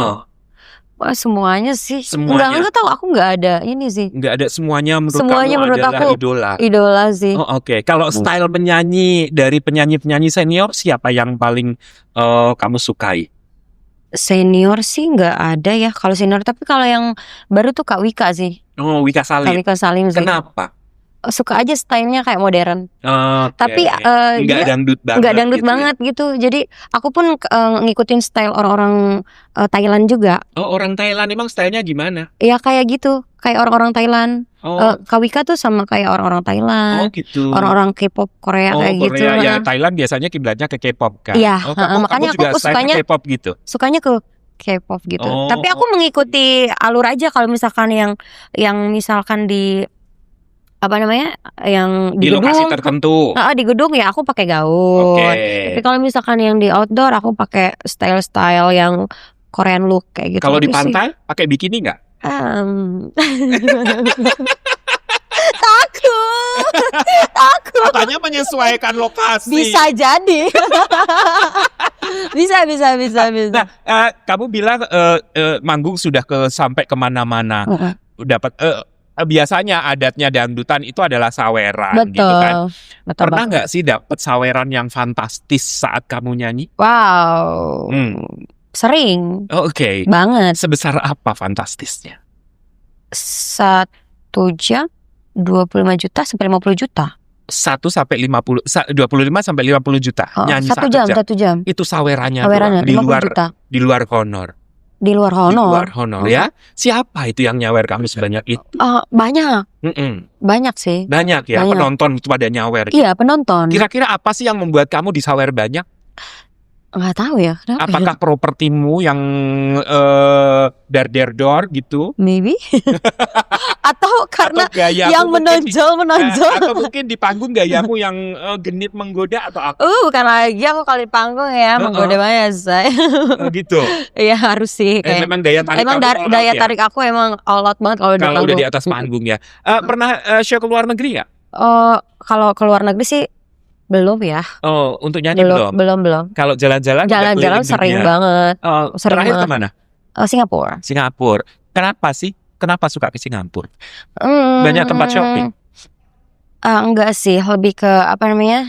Wah, semuanya sih. Semuanya. Enggak tahu, aku nggak ada ini sih. Nggak ada semuanya menurut adalah aku idola sih. Oke. Kalau style penyanyi dari penyanyi senior siapa yang paling kamu sukai? Senior sih nggak ada ya kalau senior, tapi kalau yang baru tuh Kak Wika sih. Oh, Wika Salim. Kak Wika Salim sih. Kenapa? Suka aja stylenya kayak modern. Tapi nggak dangdut banget. Nggak dangdut gitu banget gitu. Jadi aku pun ngikutin style orang-orang Thailand juga. Oh, orang Thailand emang stylenya gimana? Ya kayak gitu, kayak orang-orang Thailand. Kak Wika tuh sama kayak orang-orang Thailand. Oh gitu. Orang-orang K-pop Korea kayak gitu. Ya Thailand biasanya kiblatnya ke K-pop kan. Iya, kamu makanya juga aku sukanya K-pop gitu. Sukanya ke K-pop gitu. Tapi aku mengikuti alur aja kalau misalkan yang misalkan di apa namanya yang di gedung, lokasi tertentu. Di gedung ya aku pakai gaun. Tapi kalau misalkan yang di outdoor aku pakai style yang Korean look kayak gitu. Kalau di pantai pakai bikini nggak? Takut. Katanya menyesuaikan lokasi. Bisa jadi. bisa. Nah, kamu bilang manggung sudah sampai kemana-mana. Dapat biasanya adatnya dangdutan itu adalah saweran. Betul, gitu kan. Betul. Pernah nggak sih dapat saweran yang fantastis saat kamu nyanyi? Wow. Sering. Oke. Banget. Sebesar apa fantastisnya? 1 jam 25 juta sampai 50 juta. 25 sampai 50 juta. Nyanyi 1 jam. Itu sawerannya di luar juta. Di luar honor. Di luar honor ya. Siapa itu yang nyawer kamu sebanyak itu? Banyak. Banyak sih. Banyak ya. Banyak. Penonton itu pada nyawer. Iya, penonton. Kira-kira apa sih yang membuat kamu disawer banyak? Nggak tahu ya. Kenapa? Apakah propertimu yang dar-der-dor gitu? Maybe. Atau karena yang menonjol. Atau mungkin di panggung gayamu yang genit menggoda atau apa? Bukan lagi aku kali di panggung ya menggoda banyak saya. Gitu. Iya harus sih. Memang daya tarik. Emang daya tarik aku emang all out banget kalau di panggung. Kalau udah di atas panggung ya. Pernah show ke luar negeri ya? Kalau ke luar negeri sih belum ya. Untuk nyanyi belum. Kalau jalan-jalan sering banget. Terakhir kemana? Singapura. Kenapa sih? Kenapa suka ke Singapura? Banyak tempat shopping? Enggak sih, lebih ke apa namanya?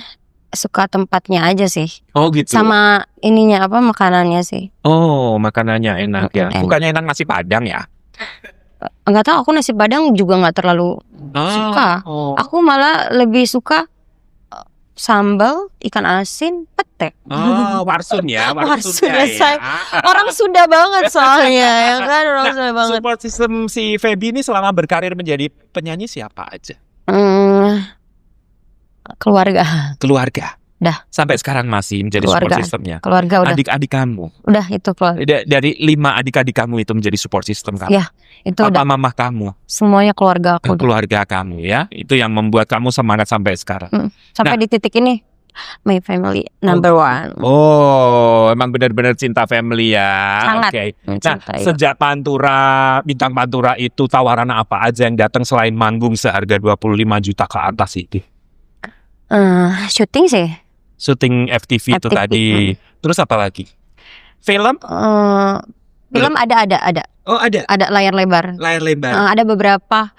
suka tempatnya aja sih. Oh gitu. Sama ininya apa makanannya sih. Oh, makanannya enak ya. Enak. Bukannya enak nasi Padang ya? Enggak tahu, aku nasi Padang juga nggak terlalu suka. Oh. Aku malah lebih suka sambal, ikan asin, pete. Oh, warsun ya, Warsun warsunnya ya, say. ya. Orang Sunda banget soalnya, ya kan orang Nah, Sunda banget. support system si Feby ini selama berkarir menjadi penyanyi siapa aja? Keluarga, Keluarga. Dah. Sampai sekarang masih menjadi Keluarga. support systemnya. keluarga udah, Adik-adik kamu. udah itu keluarga, Dari 5 adik-adik kamu itu menjadi support system kamu. Ya, itu Papa udah mama kamu, semuanya keluarga aku. Udah. keluarga kamu ya. Itu yang membuat kamu semangat sampai sekarang. Sampai di titik ini, my family number one. Oh, emang benar-benar cinta family ya. Sangat Oke. Nah, mencintai. sejak Pantura, bintang Pantura itu tawaran apa aja yang datang selain manggung seharga 25 juta ke atas itu? Syuting sih. Syuting FTV itu FTV, tadi. Terus apa lagi? Film? Film ada Oh, ada. layar lebar. Layar lebar. Ada beberapa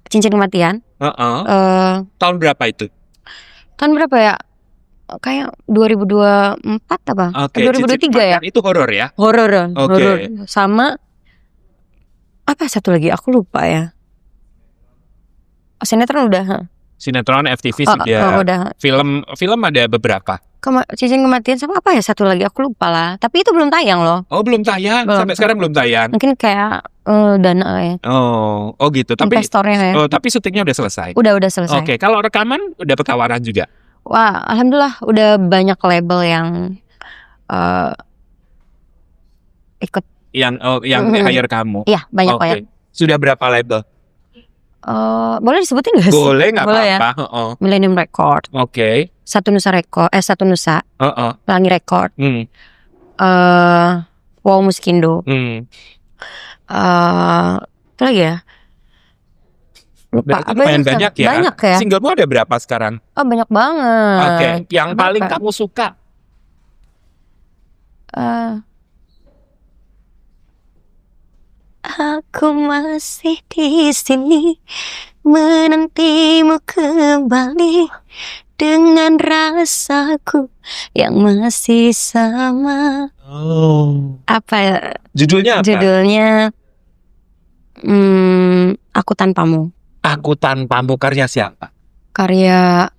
cincin kematian. Heeh. Tahun Tahun berapa itu? berapa ya? Kayak 2024 apa? Oke, 2023 ya? Itu horor ya? Horor. Oke. Horor. Sama apa satu lagi? Aku lupa ya. Sinetron udah. Sinetron FTV sudah. Udah. Film ada beberapa. Cincin kematian sama apa ya satu lagi? Aku lupa lah. Tapi itu belum tayang loh. Oh, belum tayang. Belum. Sampai sekarang belum tayang. Mungkin kayak dana ya. Oh gitu. Tapi Investornya ya. tapi syutingnya udah selesai. Udah selesai. Oke, kalau rekaman udah tawaran juga. Wah, alhamdulillah udah banyak label yang ikut. Yang hire kamu. Iya, banyak Oke. banyak. Sudah berapa label? Boleh disebutin gak sih? Boleh nggak Boleh ya? apa-apa. Heeh. Millennium Record, Oke. Satu Nusa Heeh. Pelangi Record, Hmm. Wow Muskindo, Hmm. apa lagi ya? Lupa. Berarti lumayan ya? banyak ya. Banyak ya. Singlemu ada berapa sekarang? Oh, banyak banget. Oke. Yang Berapa? paling kamu suka? Aku masih di sini menantimu kembali dengan rasaku yang masih sama. Oh. Apa ya? Judulnya apa? Judulnya Aku Tanpamu. Aku Tanpamu, karya siapa? Karya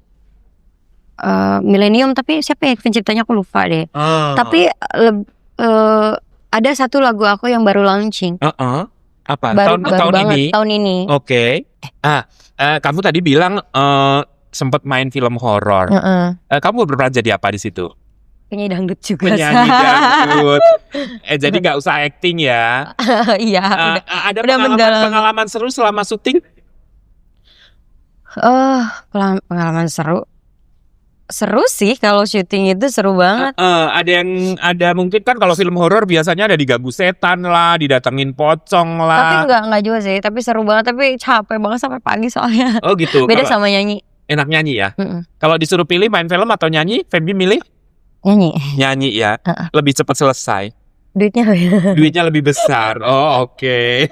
Millennium, tapi siapa ya penciptanya aku lupa deh. Oh. Tapi ada satu lagu aku yang baru launching. Apa? Baru tahun banget ini? tahun ini. Oke. Kamu tadi bilang sempat main film horor. Kamu berperan jadi apa di situ? Penyanyi dangdut juga. Penyanyi dangdut. Jadi nggak usah acting ya. Iya. Ada udah mendalam. pengalaman seru selama syuting? Pengalaman seru sih, kalau syuting itu seru banget. Ada mungkin kan kalau film horor biasanya ada diganggu setan lah, didatengin pocong Tapi lah. enggak juga sih, tapi seru banget, tapi capek banget sampai pagi soalnya. Oh gitu. Beda Kalau sama nyanyi. enak nyanyi ya. Kalau disuruh pilih main film atau nyanyi, Feby milih Nyanyi. nyanyi ya. Lebih cepat selesai. Duitnya lebih besar. Oh, oke.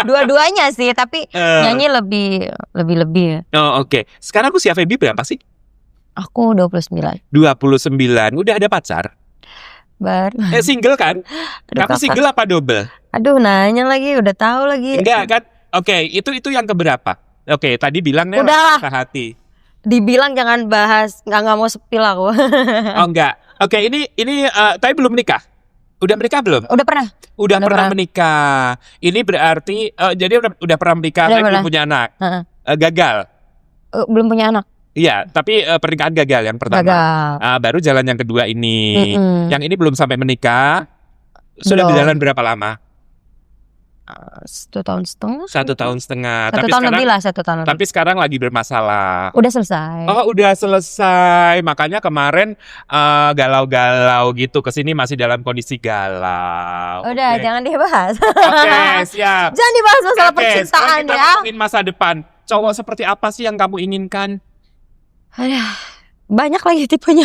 Dua-duanya sih, tapi nyanyi lebih ya. Oh, oke. Sekarang usia Feby berapa sih? Aku 29. 29. Udah ada pacar? Baru. Single kan? Aduh, Kamu kakak. single apa double? Aduh, nanya lagi, udah tahu lagi. Enggak kan? Oke, itu yang keberapa? Oke, tadi bilangnya Udah. patah hati. Dibilang jangan bahas, nggak mau sepil aku. Oh enggak. Oke, ini tapi belum menikah. Udah menikah belum? Udah pernah. Udah pernah pernah. menikah. Ini berarti jadi udah pernah menikah Udah tapi belum pernah. punya anak. Heeh. Gagal. Belum punya anak. Iya, tapi pernikahan gagal yang pertama. Gagal. Baru jalan yang kedua ini. Mm-mm. Yang ini belum sampai menikah. Sudah Belum. berjalan berapa lama? 1,5 tahun. 1 tahun setengah. Satu tahun lebih lah, 1 tahun lebih. Tapi sekarang lagi bermasalah. Udah selesai. Oh, udah selesai. Makanya kemarin galau-galau gitu. Kesini masih dalam kondisi galau. Udah, Oke. jangan dibahas. Oke, siap. Jangan dibahas masalah Oke, percintaan sekarang kita ya. ngomongin masa depan. Cowok seperti apa sih yang kamu inginkan? Aduh, banyak lagi tipenya.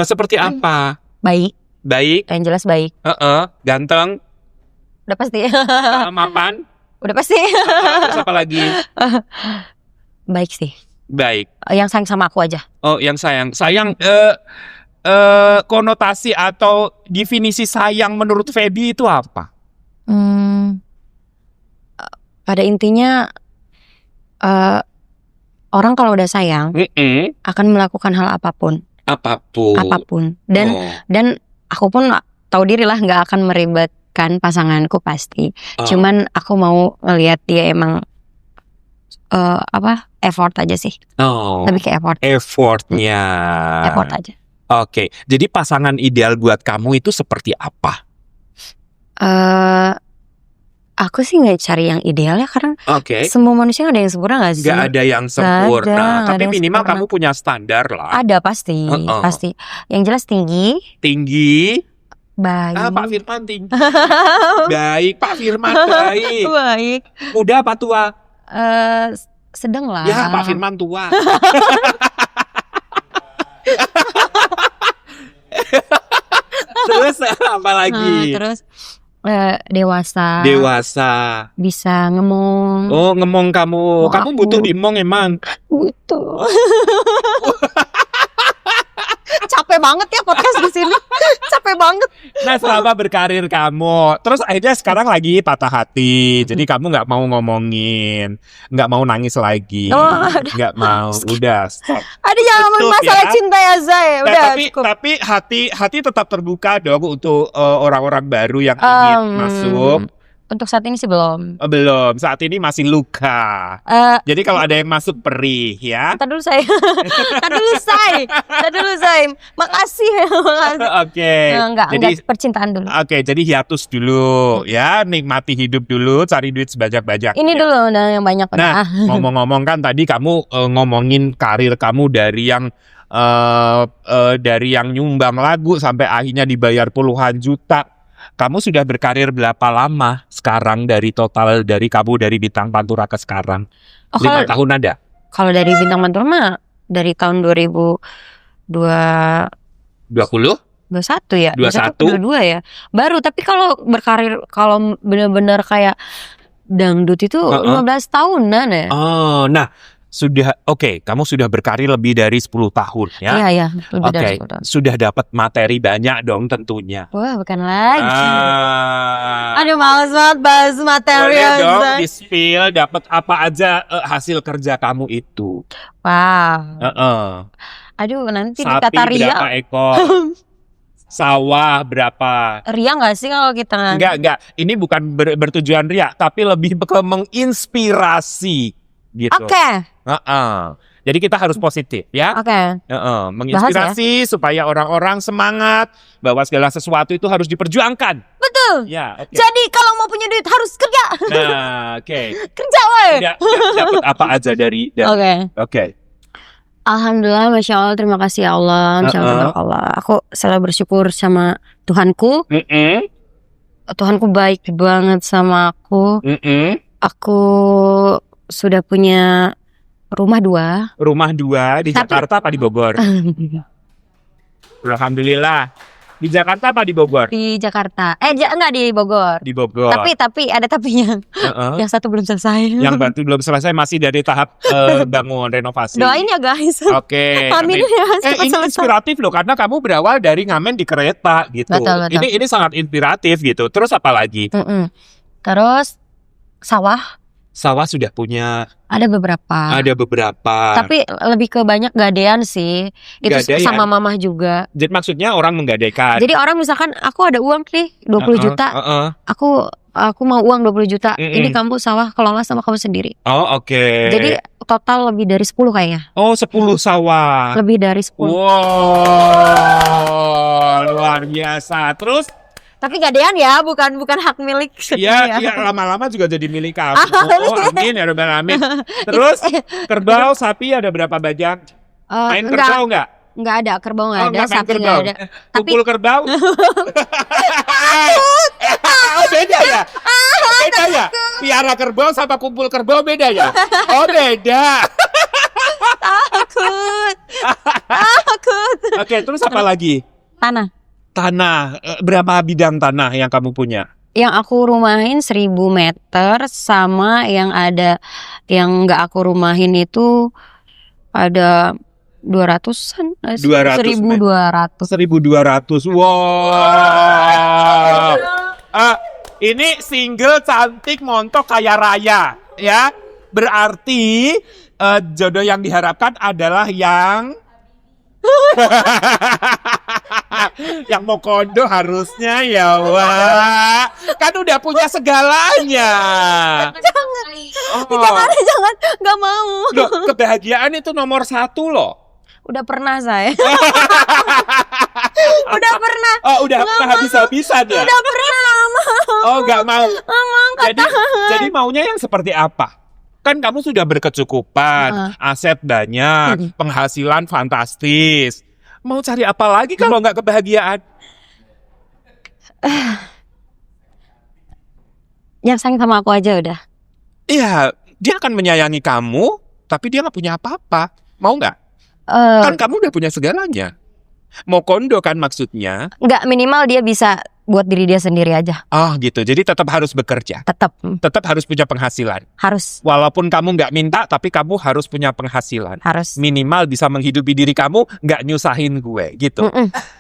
Seperti apa? Baik, Baik, yang jelas baik. ganteng, Udah pasti. mapan, Udah pasti. terus apa lagi? Baik sih. Baik. Yang sayang sama aku aja. Oh, yang sayang. Sayang konotasi atau definisi sayang menurut Feby itu apa? Pada intinya orang kalau udah sayang akan melakukan hal apapun. Apapun. Dan aku pun tahu diri lah nggak akan meribetkan pasanganku pasti. Cuman aku mau ngelihat dia emang effort aja sih. Lebih ke effort. Effortnya. Effort aja. Oke. Jadi pasangan ideal buat kamu itu seperti apa? Aku sih nggak cari yang ideal ya, karena semua manusia ada yang sempurna nggak sih? Gak ada yang sempurna. Tapi minimal kamu punya standar lah. Ada pasti. Yang jelas tinggi. Baik. Pak Firman tinggi. Baik, Pak Firman baik. Baik. Muda apa tua? Sedang lah. Ya, Pak Firman tua. Terus apa lagi? Terus dewasa. Bisa ngemong. Oh, ngemong kamu. Kamu butuh dimong emang? Butuh. Capek banget ya podcast di sini. Capek banget. Nah, selama berkarir kamu, terus akhirnya sekarang lagi patah hati. Jadi kamu nggak mau ngomongin, nggak mau nangis lagi, nggak mau. Udah stop. Ada jangan ngomongin masalah cinta ya, Zai. Udah. Tapi hati tetap terbuka dong untuk orang-orang baru yang ingin masuk. Untuk saat ini sih belum. Belum, saat ini masih luka. Jadi kalau ada yang masuk perih ya. Tadi dulu say. Makasih. Oke. Enggak percintaan dulu. Oke, jadi hiatus dulu ya, nikmati hidup dulu, cari duit sebanyak-banyak. Ini dulu udah yang banyak. Nah, ngomong-ngomong kan tadi kamu ngomongin karir kamu dari yang nyumbang lagu sampai akhirnya dibayar puluhan juta. Kamu sudah berkarir berapa lama sekarang dari Bintang Pantura ke sekarang? 5 tahun ada? Kalau dari Bintang Pantura mah dari tahun 2021 ya? 22 ya? Baru, tapi kalau berkarir, kalau benar-benar kayak dangdut itu 15 tahunan ya? Oh, nah. Kamu sudah berkarir lebih dari 10 tahun ya? Iya, lebih dari 10 tahun. Sudah dapat materi banyak dong tentunya. Wah, bukan lagi. Aduh, males banget bahas materi. Boleh dong di-spill dapat apa aja hasil kerja kamu itu. Wow. Aduh, nanti dikata Sapi Ria. berapa ekor? Sawah berapa? Ria nggak sih kalau kita? Enggak. Ini bukan bertujuan ria, tapi lebih ke menginspirasi. Gitu. Jadi kita harus positif ya. Menginspirasi supaya orang-orang semangat bahwa segala sesuatu itu harus diperjuangkan. Betul. Ya. Jadi kalau mau punya duit harus kerja. Nah, kerja woy. Dapat apa aja dari. Alhamdulillah, masya Allah, terima kasih ya Allah, masya Allah. Aku selalu bersyukur sama Tuhanku. Tuhanku baik banget sama aku. Aku sudah punya rumah 2 di Jakarta apa di Bogor? Alhamdulillah. Di Jakarta apa di Bogor? Di Jakarta. Enggak di Bogor. Di Bogor. Tapi ada tapinya. Yang satu belum selesai. Yang satu belum selesai, masih dari tahap bangun renovasi. Doain ya guys. Oke. Amin ya. Ini inspiratif loh, karena kamu berawal dari ngamen di kereta gitu. Betul. Ini sangat inspiratif gitu. Terus apa lagi? Terus Sawah sudah punya. Ada beberapa. Tapi lebih ke banyak gadean sih. Itu sama mamah juga. Jadi maksudnya orang menggadaikan. Jadi orang misalkan aku ada uang nih 20 juta. Aku mau uang 20 juta. Ini kamu sawah kelola sama kamu sendiri. Oh, oke. Jadi total lebih dari 10 kayaknya. Oh, 10 sawah. Lebih dari 10. Wow, luar biasa. Terus tapi gadean ya, bukan hak milik. Iya, lama-lama juga jadi milik kamu. Amin ya rabbal alamin. Terus kerbau, sapi ada berapa banyak? Main kerbau enggak? Enggak ada, kerbau enggak ada, sapi enggak ada. Kumpul kerbau? Beda ya? Beda ya? Piara kerbau sama kumpul kerbau beda ya? Oh, beda. Takut. Oke, terus apa lagi? Tanah, berapa bidang tanah yang kamu punya? Yang aku rumahin 1000 meter, sama yang nggak aku rumahin itu Ada 200-an. 200, 1.200. 1.200. Wow. Ini single cantik montok kaya raya ya. Berarti jodoh yang diharapkan adalah yang yang mau kondo harusnya ya, wah. Kan udah punya segalanya. Jangan, nggak mau. Loh, kebahagiaan itu nomor 1 loh. Udah pernah saya. Udah pernah. Oh, udah pernah habis-habisan ya? Udah pernah, nggak mau. Oh, nggak mau. Nggak mau, Jadi maunya yang seperti apa? Kan kamu sudah berkecukupan, aset banyak, penghasilan fantastis. Mau cari apa lagi kalau nggak kebahagiaan? Yang sayang sama aku aja udah. Iya, dia akan menyayangi kamu, tapi dia nggak punya apa-apa. Mau nggak? Kan kamu udah punya segalanya. Mau kondo kan maksudnya? Nggak, minimal dia bisa buat diri dia sendiri aja. Oh gitu, jadi tetap harus bekerja. Tetap harus punya penghasilan. Harus. Walaupun kamu nggak minta, tapi kamu harus punya penghasilan. Harus. Minimal bisa menghidupi diri kamu, nggak nyusahin gue gitu.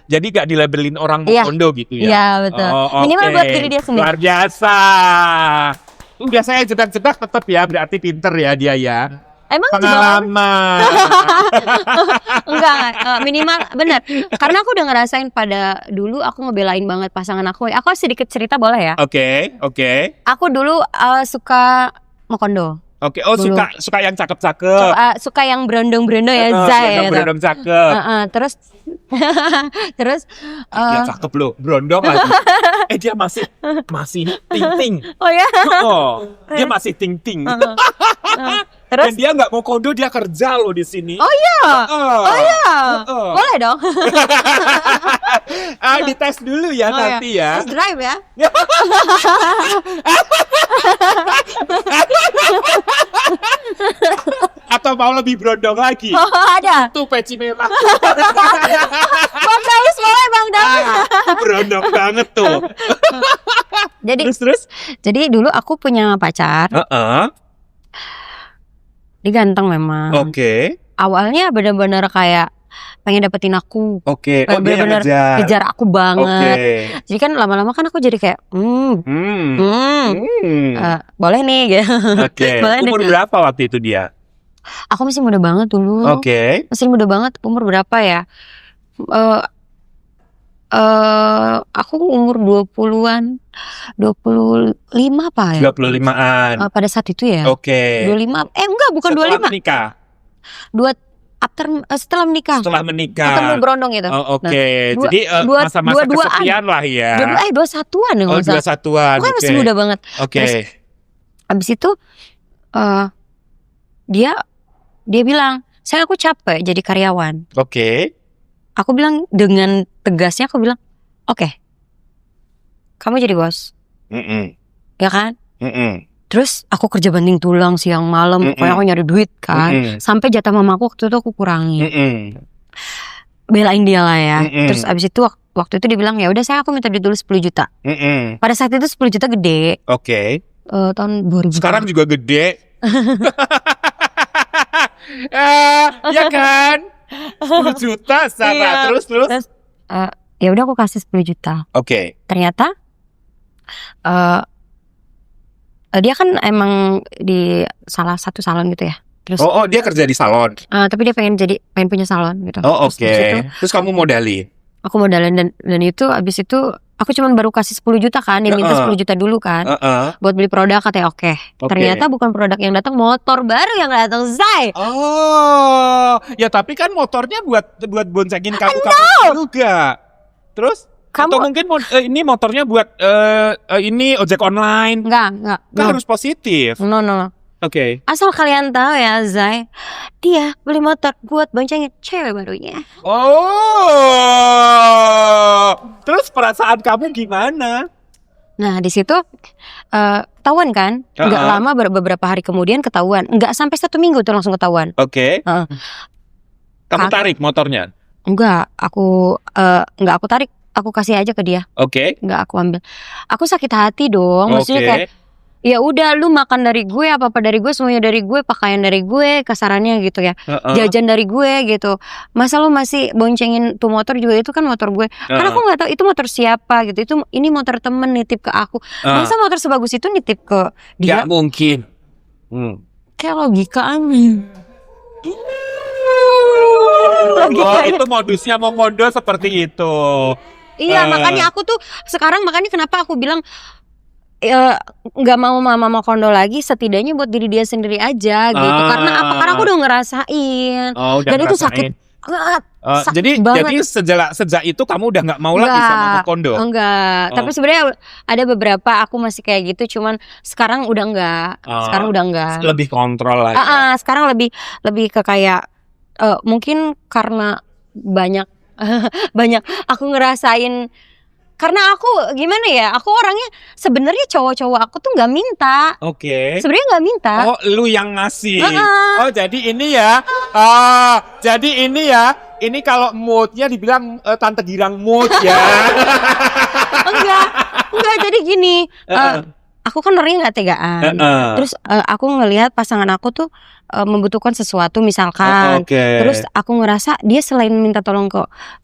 Jadi nggak dilabelin orang mau kondo gitu ya? Iya betul. Minimal buat diri dia sendiri. Luar biasa. Biasanya jedak-jedak tetap ya, berarti pinter ya dia ya. Emang pengalaman. Enggak, minimal bener. Karena aku udah ngerasain pada dulu aku ngebelain banget pasangan aku. Aku sedikit cerita boleh ya? Oke. Aku dulu suka Mokondo. Oke, suka yang cakep-cakep. Suka yang berondong-berondong ya, Zai. Berondong cakep. Terus dia cakep loh, berondong lagi. Dia masih ting-ting. Oh ya? Dia masih ting-ting. Terus? Dan dia nggak mau kondo, dia kerja loh di sini. Oh iya. Boleh dong. Dites dulu ya nanti ya. Test drive ya. Atau mau lebih berondong lagi? Oh, ada. Tuh peci merah. Bang Daus boleh Bang Daus. Berondong banget tuh. Jadi terus? Jadi dulu aku punya pacar. Dia ganteng memang. Oke. Awalnya benar-benar kayak pengen dapetin aku. Oke. Oh, dia benar-benar kejar aku banget. Jadi kan lama-lama kan aku jadi kayak boleh nih gitu. Umur berapa waktu itu dia? Aku masih muda banget dulu. Masih muda banget. Umur berapa ya? Aku umur 20-an. 25 apa ya? 25-an. Pada saat itu ya. 25. Enggak, bukan setelah 25. Menikah. Setelah menikah. Setelah menikah. Ketemu berondong gitu. Jadi masa-masa kesepian lah ya. 21-an ya. 21-an. Aku kan masih muda banget. Terus, abis itu dia bilang, "Sayang, aku capek jadi karyawan." Aku bilang dengan tegasnya, aku bilang, "Oke, kamu jadi bos." Ya kan? Terus aku kerja banting tulang siang malam, pokoknya aku nyari duit kan. Sampai jatah mamaku waktu itu aku kurangi. Belain dia lah ya. Terus abis itu waktu itu dia bilang, "Ya udah saya aku minta duit dulu 10 juta." Pada saat itu 10 juta gede. Tahun 2000. Sekarang juga gede. Ya kan? 10 juta sana. Terus ya udah aku kasih 10 juta. Ternyata dia kan emang di salah satu salon gitu ya. Terus dia kerja di salon. Tapi dia pengen punya salon gitu. Terus kamu modali? Aku modalin dan itu abis itu aku cuma baru kasih 10 juta kan. Dia minta 10 juta dulu kan. Buat beli produk, katanya oke. Ternyata bukan produk yang datang, motor baru yang datang, Zai. Ya tapi kan motornya buat boncengin kamu juga. Terus? Atau mungkin ini motornya buat ini ojek online. Enggak. Kan harus positif. No. Asal kalian tahu ya, Zai, dia beli motor buat boncengin cewek barunya. Terus perasaan kamu gimana? Nah di situ ketahuan kan? Nggak lama, beberapa hari kemudian ketahuan. Nggak sampai 1 minggu tuh langsung ketahuan. Kamu tarik motornya? Enggak, aku tarik. Aku kasih aja ke dia. Nggak aku ambil. Aku sakit hati dong. Maksudnya kayak ya udah lu makan dari gue, apa dari gue, semuanya dari gue, pakaian dari gue, kasarannya gitu ya. Jajan dari gue gitu. Masa lu masih boncengin tuh motor juga, itu kan motor gue. Karena aku nggak tahu itu motor siapa gitu. Ini motor temen nitip ke aku. Masa motor sebagus itu nitip ke dia? Gak mungkin. Kayak logika aneh. Itu modusnya mau modus seperti itu. Iya, makanya aku tuh sekarang kenapa aku bilang nggak mau mama kondo lagi, setidaknya buat diri dia sendiri aja gitu. Karena aku udah ngerasain. Dan itu sakit banget. Jadi sejak itu kamu udah nggak mau lagi sama mama kondo? Enggak. Tapi sebenarnya ada beberapa aku masih kayak gitu, cuman sekarang udah enggak. Sekarang udah enggak. Lebih kontrol lagi. Sekarang lebih ke kayak mungkin karena banyak aku ngerasain. Karena aku gimana ya, aku orangnya sebenarnya cowok-cowok aku tuh nggak minta. Oke. Sebenarnya nggak minta. Oh, lu yang ngasih. Oh, jadi ini ya. Ini kalau moodnya dibilang Tante Girang mood ya. enggak. Jadi gini. Aku kan orangnya nggak tegaan. Terus aku ngelihat pasangan aku tuh membutuhkan sesuatu misalkan. Terus aku ngerasa dia selain minta tolong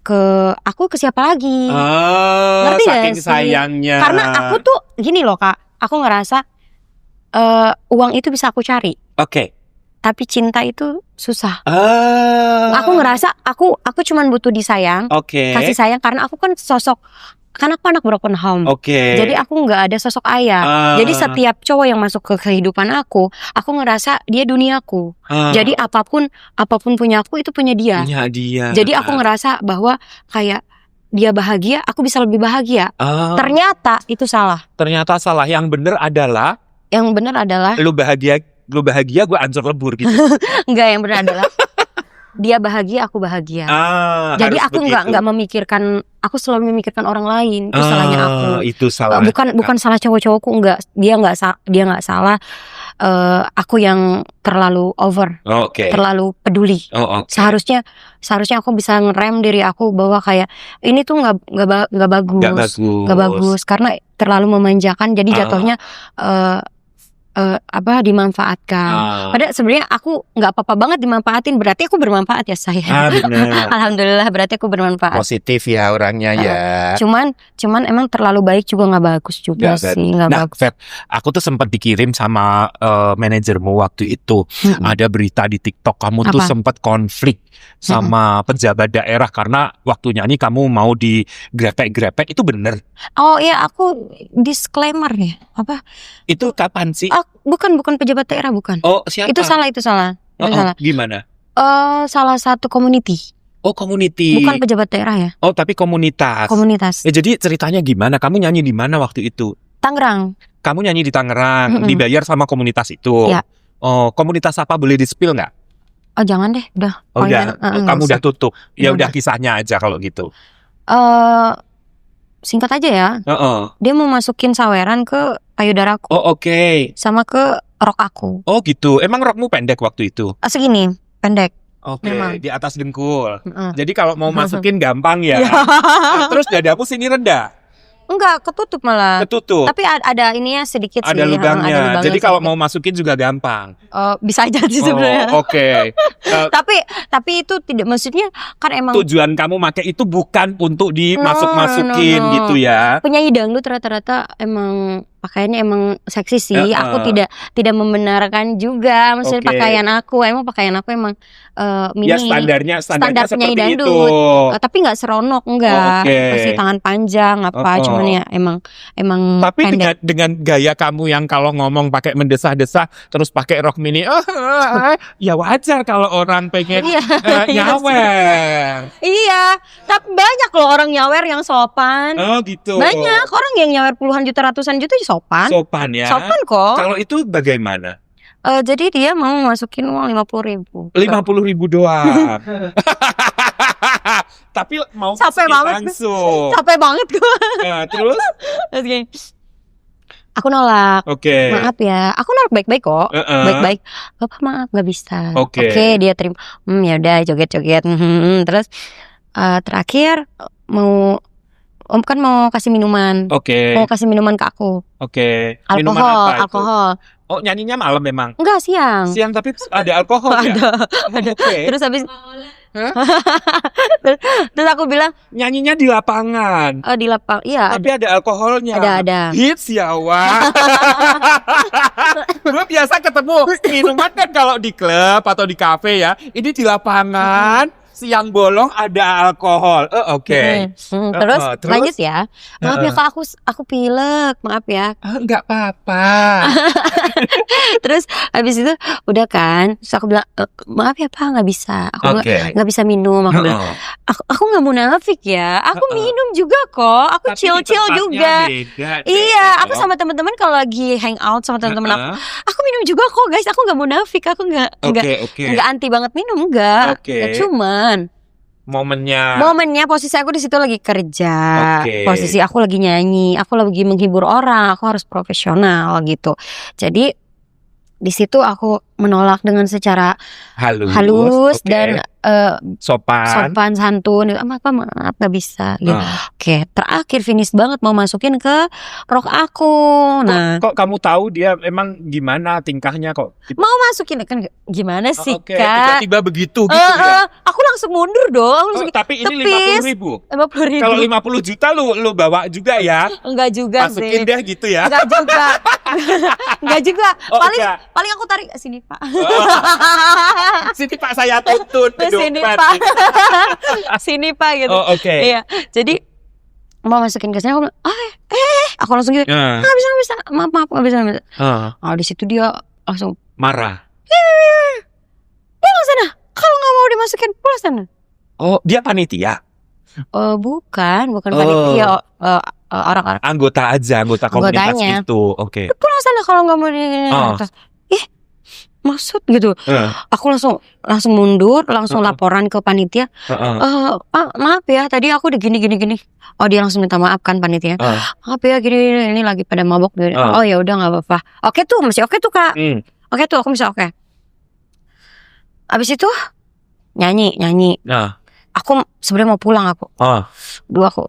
ke aku, ke siapa lagi? Ngerti saking gak sih? sayangnya. Karena aku tuh gini loh Kak, aku ngerasa uang itu bisa aku cari. Tapi cinta itu susah. Aku ngerasa aku cuman butuh disayang, kasih sayang, karena aku kan sosok. Karena aku anak broken home, jadi aku nggak ada sosok ayah. Jadi setiap cowok yang masuk ke kehidupan aku ngerasa dia duniaku. Jadi apapun punya aku, itu punya dia. Jadi aku ngerasa bahwa kayak dia bahagia, aku bisa lebih bahagia. Ternyata itu salah. Yang benar adalah lu bahagia, gue hancur lebur gitu. Enggak, yang benar adalah dia bahagia, aku bahagia. Jadi aku nggak memikirkan, aku selalu memikirkan orang lain. Itu salahnya aku. Itu salah. Bukan salah cowok-cowokku, enggak. Dia nggak salah. Aku yang terlalu over, terlalu peduli. Seharusnya aku bisa ngerem diri aku bahwa kayak ini tuh nggak bagus, karena terlalu memanjakan. Jadi jatuhnya dimanfaatkan. Padahal sebenarnya aku nggak apa-apa banget dimanfaatin, berarti aku bermanfaat ya saya. Alhamdulillah, berarti aku bermanfaat. Positif ya orangnya ya. Cuman emang terlalu baik juga nggak bagus juga sih, nggak bagus. Feb, aku tuh sempat dikirim sama manajermu waktu itu. Ada berita di TikTok kamu tuh sempat konflik sama pejabat daerah karena waktu nyanyi kamu mau digrepek-grepek, itu bener? Oh iya, aku disclaimer ya. Apa? Itu kapan sih? Bukan pejabat daerah, bukan. Oh, siapa? Itu salah. Gimana? Salah satu community. Oh, community. Bukan pejabat daerah ya. Oh, tapi komunitas. Jadi ceritanya gimana? Kamu nyanyi di mana waktu itu? Tangerang. Kamu nyanyi di Tangerang, dibayar sama komunitas itu. Ya. Oh, komunitas apa, boleh di-spill nggak? Oh, jangan deh, udah. Kamu udah tutup. Ya udah, kisahnya aja kalau gitu. Singkat aja ya. Dia mau masukin saweran ke payudaraku. Oh, oke. Sama ke rok aku. Oh gitu. Emang rokmu pendek waktu itu? Segini, pendek. Oke, di atas dengkul. Jadi kalau mau masukin gampang ya. Terus dadamu sini rendah? Enggak, ketutup malah. Ketutup. Tapi ada ininya sedikit sih. Ada lubangnya. Jadi kalau mau masukin juga gampang. Bisa aja sih sebenarnya. Oke. Tapi itu tidak, maksudnya kan emang tujuan kamu pakai itu bukan untuk dimasuk-masukin gitu ya. Penyanyi dangdut rata-rata emang pakaiannya emang seksi sih. Aku tidak membenarkan juga, maksudnya pakaian aku emang mini. Ya standar penyanyi seperti dangdut. itu. Tapi nggak seronok, enggak. Masih tangan panjang cuman ya emang tapi pendek. dengan gaya kamu yang kalau ngomong pakai mendesah-desah terus pakai rok mini, ya wajar kalau orang pengen nyawer. Iya, tapi banyak loh orang nyawer yang sopan. Oh gitu. Banyak orang yang nyawer puluhan juta, ratusan juta sopan. Sopan ya. Sopan kok. Kalau itu bagaimana? Jadi dia mau masukin uang 50.000. 50.000 doang. Tapi mau capek banget langsung. Capek banget gue. Terus? Aku nolak. Maaf ya. Aku nolak baik-baik kok. Baik-baik. Bapak maaf, nggak bisa. Oke, dia terima. Ya udah, joget-joget. Terus terakhir mau Om kan mau kasih minuman. Oke. Mau kasih minuman ke aku. Oke. Minuman Alkohol, apa itu? alkohol. Oh, nyanyinya malam memang. Enggak, siang. Siang tapi ada alkohol ya? Ada. Oke. Terus habis Hah? terus aku bilang, Nyanyinya di lapangan. di lapang. Iya, Tapi ada alkoholnya. ada. Hits ya, wah. Gue biasa ketemu minuman kan kalau di klub atau di kafe ya. Ini di lapangan. Siang bolong ada alkohol. Oke. Terus terus? lanjut ya. Maaf ya Kak, aku pilek. Maaf ya. Enggak apa-apa. Terus habis itu udah kan. Terus aku bilang, maaf ya Pak, nggak bisa. Aku Oke. nggak bisa minum. Aku bilang, aku nggak munafik ya. Aku minum juga kok. Aku Tapi di chill tempatnya juga. beda Iya, aku dong. sama teman-teman kalau lagi hang out sama teman-teman aku minum juga kok guys. Aku nggak munafik. Aku nggak Oke. anti banget minum, enggak. Oke. Ya, cuman momennya posisi aku di situ lagi kerja. Oke. Posisi aku lagi nyanyi, aku lagi menghibur orang, aku harus profesional gitu. Jadi di situ aku menolak dengan secara halus oke. dan sopan. santun. Maaf nggak bisa gitu. Oke, terakhir finish banget mau masukin ke rok aku. Nah, Kok kamu tahu dia emang gimana tingkahnya kok? mau masukin kan gimana sih Oke, Kak? tiba-tiba begitu gitu ya. Aku langsung mundur dong. Aku langsung Tapi ini tepis. 50.000. 50.000. Kalau 50 juta lu bawa juga ya. Enggak juga Masukin sih. deh gitu ya. Enggak juga. Enggak juga. Oh, Paling enggak. paling aku tarik sini, Pak. Sini Pak saya tuntun di Sini, dompet. Pak. Sini, Pak gitu. Oh, oke. Iya. Jadi mau masukin ke sini aku bilang, aku langsung gitu. Nah, Nggak bisa. Maaf, nggak bisa. Di situ dia langsung marah. pulang sana. Kalau nggak mau dimasukin, pulang sana. Oh, dia panitia. Bukan panitia. Orang-orang Anggota komunitas Anggotanya. itu. Oke. pulang sana kalau nggak mau di. Oh. Terus, maksud gitu. Aku langsung mundur, langsung laporan ke panitia. Pak, maaf ya, tadi aku udah gini. Oh, dia langsung minta maaf kan panitia. Maaf ya, gini ini lagi pada mabok. Oh ya udah nggak apa-apa. Oke tuh, masih oke tuh Kak. Oke tuh, aku bisa oke. Abis itu nyanyi. Nah, Aku sebenarnya mau pulang aku. Dua aku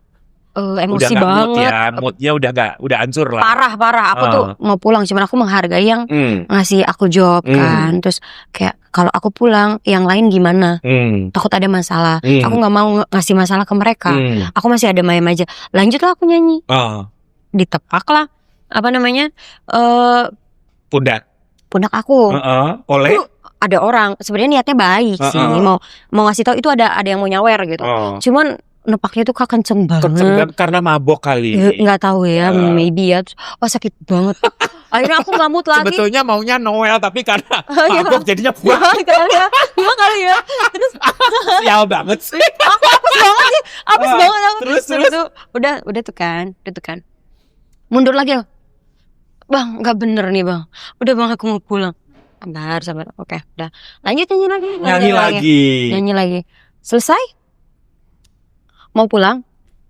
emosi udah banget. mood ya, moodnya udah hancur lah. Parah. Aku tuh mau pulang, cuman aku menghargai yang ngasih aku job kan. Terus kayak kalau aku pulang, yang lain gimana? Takut ada masalah. Aku nggak mau ngasih masalah ke mereka. Aku masih ada mayem aja. Lanjutlah aku nyanyi. Ditepak lah. Apa namanya? Pundak aku. Oleh? Ada orang sebenarnya niatnya baik sih. Mau ngasih tahu itu ada yang mau nyawer gitu. Cuman nepaknya tuh Kak kenceng banget. Karena mabok kali. Nggak tahu ya, maybe ya. Wah sakit banget. Akhirnya aku nggak mood lagi. Sebetulnya maunya Noel tapi karena mabok jadinya buah. Iya kali ya. Terus Sial banget sih. aku apes banget sih. Apes banget aku. Terus. Itu udah tuh kan. Mundur lagi. Bang, nggak bener nih Bang. Udah Bang, aku mau pulang. Sabar. Oke, udah. Lanjut nyanyi lagi. Selesai. Mau pulang.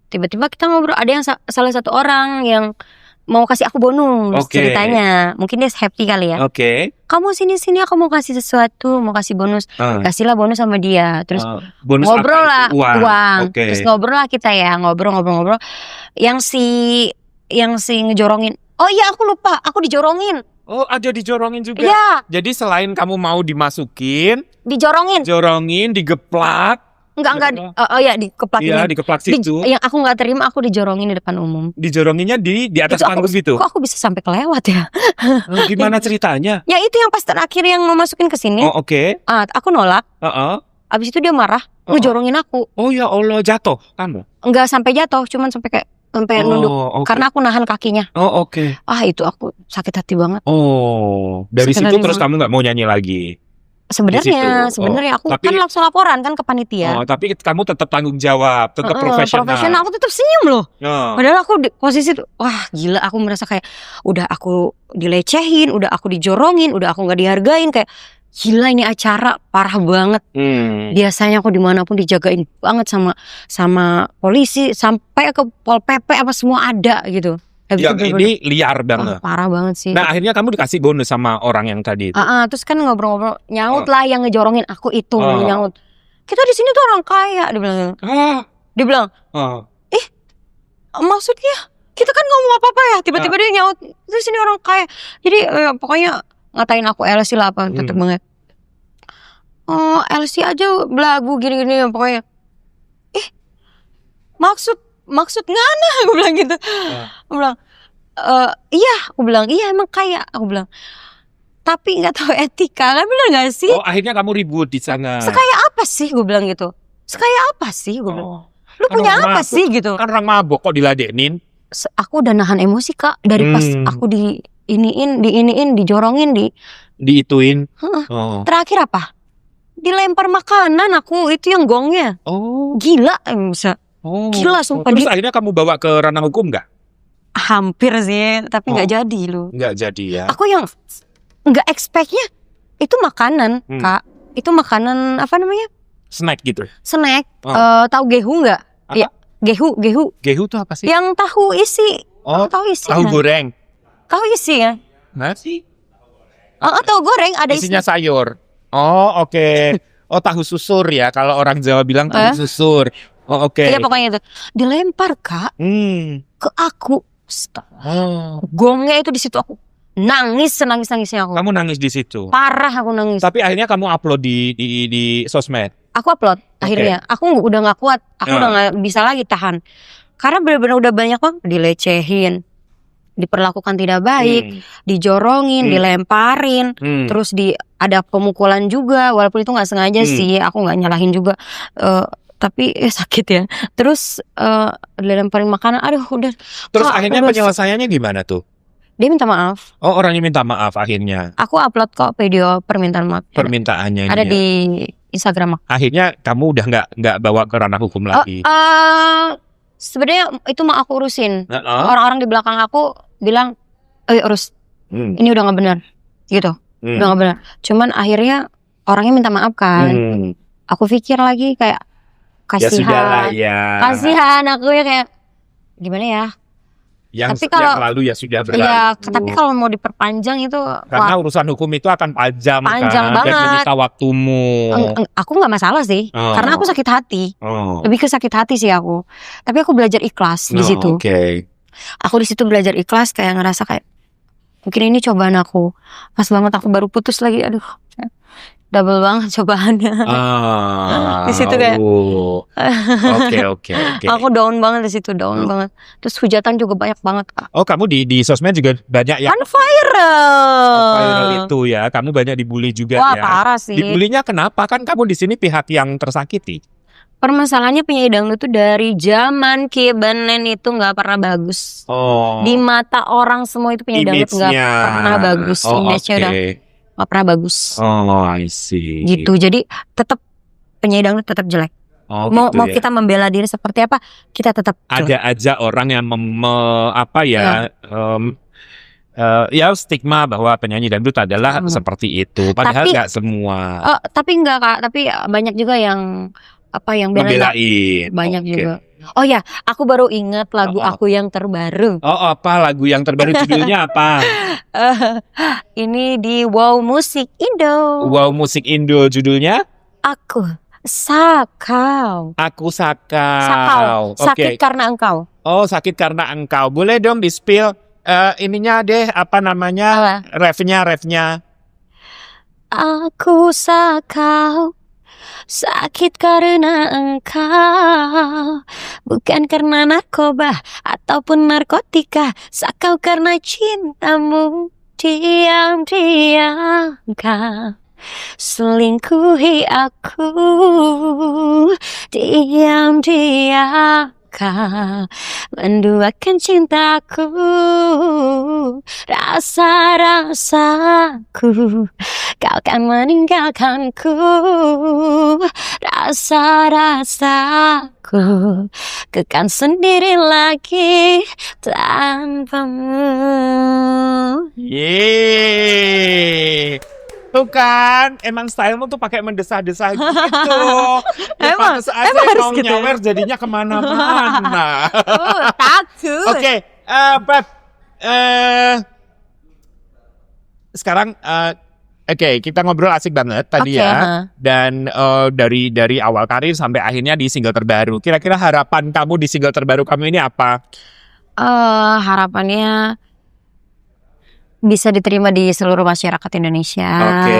Tiba-tiba kita ngobrol. Ada yang salah satu orang yang mau kasih aku bonus. Ceritanya. Mungkin dia happy kali ya. Oke. Kamu sini aku mau kasih sesuatu, mau kasih bonus. Kasihlah bonus sama dia. Terus bonus ngobrol lah, uang. Oke. Terus ngobrol lah kita ya, ngobrol. Yang si ngejorongin. Oh iya, aku lupa, aku dijorongin. Oh, ada dijorongin juga. Iya, Jadi selain kamu mau dimasukin, dijorongin. digeplak. Enggak. Oh iya, dikeplak Iya, ini. dikeplak situ. Yang aku nggak terima, aku dijorongin di depan umum. Dijoronginnya di atas Itu panggung gitu. Kok aku bisa sampai kelewat ya? Gimana ceritanya? Ya itu yang pas terakhir yang mau masukin ke sini. Oh, oke. Aku nolak. Abis itu dia marah, ngejorongin aku. Oh ya Allah, jatuh kamu. Enggak sampai jatuh, cuman sampai nunduk. Oke. Karena aku nahan kakinya. Oh, oke. Itu aku sakit hati banget. Oh, dari Sakit situ hati terus banget. kamu nggak mau nyanyi lagi. Sebenarnya aku tapi- kan langsung laporan kan ke panitia. Tapi kamu tetap tanggung jawab, tetap profesional. Aku tetap senyum loh. Oh. Padahal aku di posisi tuh, wah gila, aku merasa kayak udah aku dilecehin, udah aku dijorongin, udah aku nggak dihargain, kayak gila ini acara parah banget. Biasanya aku dimanapun dijagain banget sama polisi, sampai ke Pol PP apa semua ada gitu. Yang ini liar banget. Parah banget sih. Nah, akhirnya kamu dikasih bonus sama orang yang tadi itu. Terus kan ngobrol-ngobrol, nyaut lah yang ngejorongin aku itu, nyaut. Kita di sini tuh orang kaya, dia bilang. maksudnya kita kan ngomong apa-apa ya, tiba-tiba dia nyaut, terus ini orang kaya. Jadi pokoknya ngatain aku LC lah apa, tetep banget. Oh LC aja belagu gini-gini pokoknya. Maksud ngana aku bilang gitu. Aku bilang iya, aku bilang iya emang kaya, aku bilang. Tapi nggak tahu etika, kan benar nggak sih? Oh akhirnya kamu ribut di sana. Sekaya apa sih, gue bilang gitu. Sekaya apa sih, gue bilang. Lu punya apa sih gitu? Kan orang mabok kok diladenin. Aku udah nahan emosi Kak dari pas aku diiniin, dijorongin, diituin. Terakhir apa? Dilempar makanan aku, itu yang gongnya. Gila bisa. Gila sumpah. Terus akhirnya kamu bawa ke ranah hukum nggak? Hampir sih, tapi nggak jadi loh. Nggak jadi ya. Aku yang nggak expect-nya itu makanan Kak. Itu makanan apa namanya? Snack gitu. Snack. Tahu gehu nggak? Iya. Gehu. Gehu tuh apa sih? Yang tahu isi. Tahu isi. Tahu goreng. Tahu isi ya? Nasi. Tahu goreng ada isinya sayur. Oh oke. Oh tahu susur ya. Kalau orang Jawa bilang tahu susur. Oh oke. Iya pokoknya itu dilempar Kak ke aku. Gongnya itu di situ aku nangisnya aku. Kamu nangis di situ. Parah aku nangis. Tapi akhirnya kamu upload di sosmed. Aku upload akhirnya. Aku udah nggak kuat. Aku udah nggak bisa lagi tahan. Karena benar-benar udah banyak banget dilecehin, diperlakukan tidak baik, dijorongin, dilemparin, terus ada pemukulan juga. Walaupun itu nggak sengaja sih. Aku nggak nyalahin juga. Tapi sakit ya. Terus dilemparin makanan. Aduh udah. Terus akhirnya penyelesaiannya gimana tuh? Dia minta maaf. Oh orangnya minta maaf akhirnya. Aku upload kok video permintaan maaf. Permintaannya ada di Instagram aku. Akhirnya kamu udah nggak bawa ke ranah hukum lagi. Sebenarnya itu mau aku urusin. Orang-orang di belakang aku bilang, urus. Ini udah nggak benar, gitu. Udah nggak benar. Cuman akhirnya orangnya minta maaf kan. Aku pikir lagi kayak kasihan. Kasihan aku ya kayak gimana ya? Yang lalu ya sudah berlalu. Iya, tapi kalau mau diperpanjang itu karena urusan hukum itu akan panjang banget. Dan menyita waktumu. Aku nggak masalah sih, karena aku sakit hati. Lebih ke sakit hati sih aku. Tapi aku belajar ikhlas di situ. Aku di situ belajar ikhlas, kayak ngerasa kayak mungkin ini cobaan aku. Pas banget aku baru putus lagi, aduh. Double banget cobaannya. Di situ kayak Oke. Aku down banget di situ, banget. Terus hujatan juga banyak banget Kak. Oh kamu di sosmed juga banyak ya? Kan viral. Viral itu ya, kamu banyak dibully juga. Wah, ya. Parah sih. Dibulinya kenapa? Kan kamu di sini pihak yang tersakiti. Permasalahannya penyanyi dangdut itu dari zaman Kibenen itu nggak pernah bagus. Di mata orang semua itu penyanyi dangdut nggak pernah bagus. Image-nya udah gak pernah bagus. I see. Gitu. Jadi tetap penyanyi dangdut tetap jelek. Mau kita membela diri seperti apa, kita tetap jelek. Ada aja orang yang stigma bahwa penyanyi dangdut adalah seperti itu. Padahal nggak semua. Tapi enggak Kak. Tapi banyak juga yang belain. Banyak juga. Oh ya, aku baru ingat lagu aku yang terbaru. Apa lagu yang terbaru, judulnya apa? Ini di Wow Musik Indo. Wow Musik Indo, judulnya? Aku Sakau. Sakit karena engkau. Oh, sakit karena engkau. Boleh dong di-spill ininya deh, apa namanya? Refnya. Aku sakau. Sakit karena engkau, bukan karena narkoba ataupun narkotika. Sakau karena cintamu, diam-diam kau selingkuhi aku, diam-diam kau menduakan cintaku, rasa-rasaku, kau kan meninggalkanku, rasa-rasaku, ku kan sendiri lagi tanpamu. Yeay. Tuh kan, emang stylemu tuh pakai mendesah-desah gitu. Emang mau gitu nyawer ya? Jadinya kemana-mana. Takut. Oke, Beb. Sekarang Oke, kita ngobrol asik banget tadi Oke, ya. Dan dari awal karir sampai akhirnya di single terbaru. Kira-kira harapan kamu di single terbaru kamu ini apa? Harapannya bisa diterima di seluruh masyarakat Indonesia. Oke.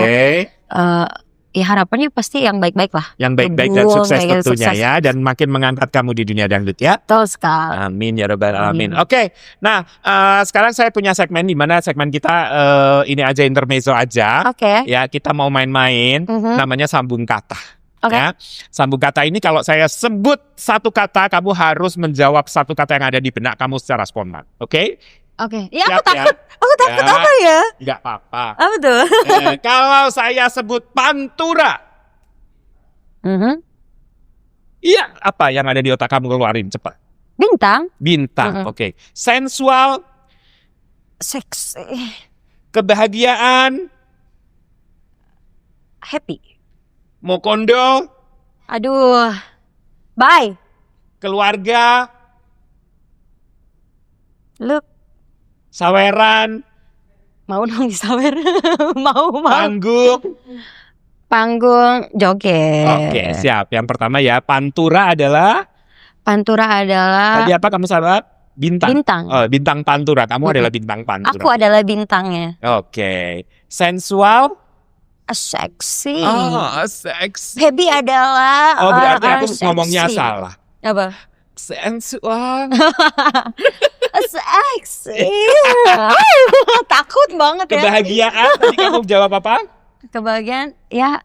Ya harapannya pasti yang baik-baik lah. Yang baik-baik dan Betul, sukses baik dan tentunya sukses. ya. Dan makin mengangkat kamu di dunia dangdut ya. Betul sekali. Amin ya rabbal alamin. Amin. Oke, nah sekarang saya punya segmen di mana segmen kita ini aja intermezzo aja. Oke. Ya, kita mau main-main. Mhm. Namanya sambung kata. Oke. Ya, sambung kata ini kalau saya sebut satu kata, kamu harus menjawab satu kata yang ada di benak kamu secara spontan. Oke? Oke. Ya Siap aku takut. Aku takut Ya. apa ya? Nggak apa-apa. Apa tuh? Kalau saya sebut pantura, Mhm. iya apa yang ada di otak kamu keluarin cepat? Bintang. Bintang. Mhm. Oke. Sensual, Seksi. kebahagiaan, Happy. mokondo, Aduh. Bye. keluarga, Look. saweran, Mau dong disawer. mau. panggung. Joget. Oke, siap. Yang pertama ya, pantura adalah Pantura adalah tadi apa kamu sahabat? Bintang. bintang. Oh, bintang pantura. Kamu Mm-mm. adalah bintang pantura. Aku adalah bintangnya. Oke. Sensual. Seksi. Oh, seks. Happy adalah Oh, berarti aku seksi. ngomongnya salah. Apa? Sensual. Seksi. Takut banget ya. Kebahagiaan. Tadi kamu jawab apa? Kebahagiaan ya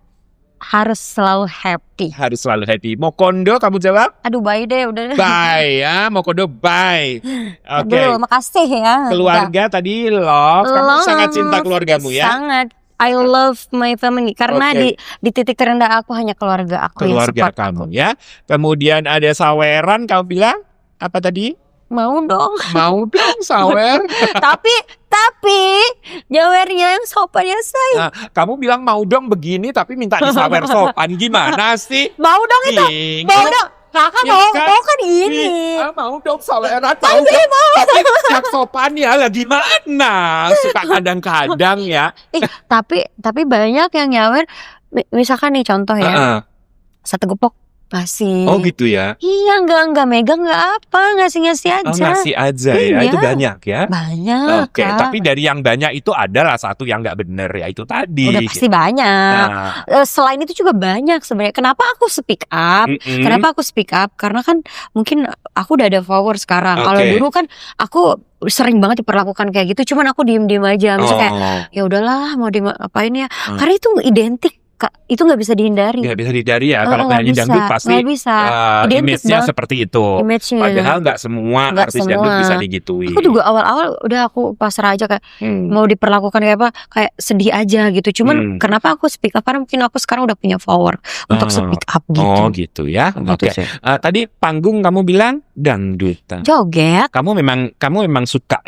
harus selalu happy. Harus selalu happy. Mokondo kamu jawab? Aduh, bye deh udah. Bye ya. Mokondo bye. Oke. Aduh, makasih ya. Keluarga tadi love. Kamu Love. sangat cinta keluargamu ya? Sangat. I love my family karena Oke. di titik terendah aku hanya keluarga aku yang Keluarga support kamu aku. ya. Kemudian ada saweran, kamu bilang apa tadi? Mau dong. Mau dong sawer. tapi nyawernya yang sopannya saya. Nah, kamu bilang mau dong begini tapi minta disawer sopan. Gimana sih? Mau dong itu. Bingung. Mau dong. Kakak Ya mau kan? mau kan ini. Mau dong saweran. Mau dong. Tapi yang sopan ya lah gimana? Suka kadang-kadang ya. Tapi banyak yang nyawer. Misalkan nih contoh ya. Heeh. Satu gepok ngasih. Oh gitu ya. Iya, enggak megang, enggak apa, ngasih aja. Oh, ngasih aja ya. Iya. Itu banyak ya. Banyak. Oke, Kak. tapi dari yang banyak itu adalah satu yang nggak bener ya itu tadi. Udah pasti banyak. Nah, Selain itu juga banyak sebenarnya. Kenapa aku speak up? mm-mm. Kenapa aku speak up? Karena kan mungkin aku udah ada follower sekarang. Kalau Oke. dulu kan aku sering banget diperlakukan kayak gitu. Cuman aku diem aja. Misalnya kayak Oh, ya udahlah mau diapain ya. Hmm. Karena itu identik. Kak. Itu nggak bisa dihindari. nggak bisa dihindari ya. Kalau Nggak penyanyi bisa, dangdut pasti nggak bisa. Identik image-nya banget. seperti itu. Image-nya. Padahal nggak semua Nggak artis dangdut semua. bisa digituin. Aku juga awal-awal udah aku pasrah aja kayak Hmm. mau diperlakukan kayak apa, kayak sedih aja gitu. Cuman kenapa aku speak up? Karena mungkin aku sekarang udah punya power untuk speak up gitu. Oh gitu ya. Gitu Oke. sih. Tadi panggung kamu bilang dangdutan. Joget. Kamu memang suka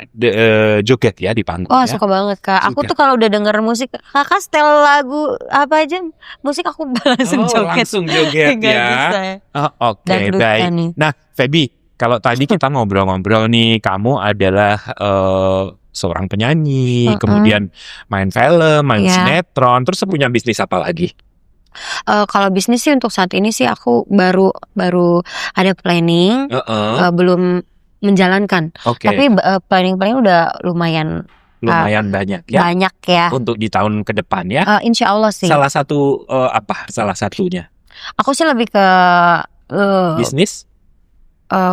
joget ya di panggung Wah, ya? suka banget Kak. Aku Suka. tuh kalau udah denger musik, Kakak setel lagu apa aja musik aku langsung Oh, joget. langsung joget Nggak ya. bisa. Oh, oke, Dangdutan baik. nih. Nah, Feby, kalau tadi kita ngobrol-ngobrol nih, kamu adalah seorang penyanyi, kemudian main film, main Iya. sinetron, terus punya bisnis apa lagi? Kalau bisnis sih untuk saat ini sih aku baru ada planning, belum menjalankan. Oke, Tapi planning udah lumayan lumayan banyak ya banyak ya. untuk di tahun ke depan ya. Insya Allah sih. Salah satu apa? Salah satunya Aku sih lebih ke bisnis,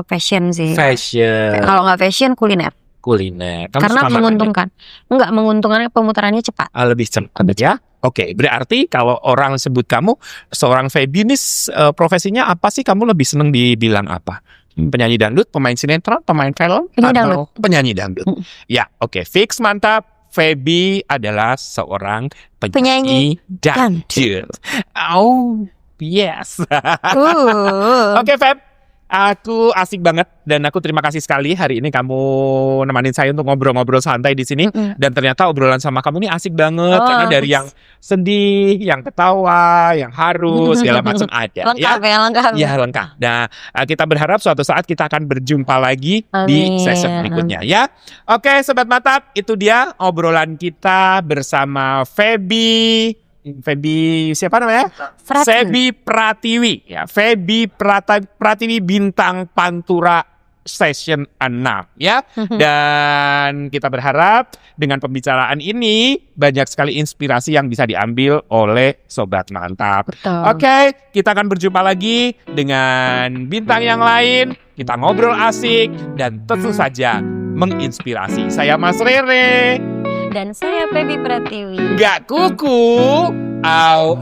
fashion sih. fashion, Kalau nggak fashion, kuliner. kuliner. Kamu Karena suka makan ya? menguntungkan. Enggak, menguntungkannya pemutarannya cepat. Lebih cepat ya. Oke, berarti kalau orang sebut kamu seorang Febinis, profesinya apa sih? Kamu lebih seneng dibilang apa? Penyanyi dangdut, pemain sinetron, pemain film, Penyanyi atau dangdut. penyanyi dangdut? Ya, oke, fix, mantap. Feby adalah seorang penyanyi dangdut. Oh, yes. Oke, Feb. Aku asik banget dan aku terima kasih sekali hari ini kamu nemanin saya untuk ngobrol-ngobrol santai di sini. Dan ternyata obrolan sama kamu ini asik banget karena dari yang sedih, yang ketawa, yang haru, segala macam ada. Lengkap ya, lengkap. Ya lengkap. Nah, kita berharap suatu saat kita akan berjumpa lagi di session berikutnya ya. Oke, Sobat Matap, itu dia obrolan kita bersama Feby siapa namanya? Feby Pratiwi ya. Feby Pratiwi Bintang Pantura Session 6 ya. Dan kita berharap dengan pembicaraan ini banyak sekali inspirasi yang bisa diambil oleh Sobat Mantap. Oke, kita akan berjumpa lagi dengan bintang yang lain. Kita ngobrol asik dan tentu saja menginspirasi. Saya Mas Rere. Dan saya Feby Pratiwi. Gak kuku. Au.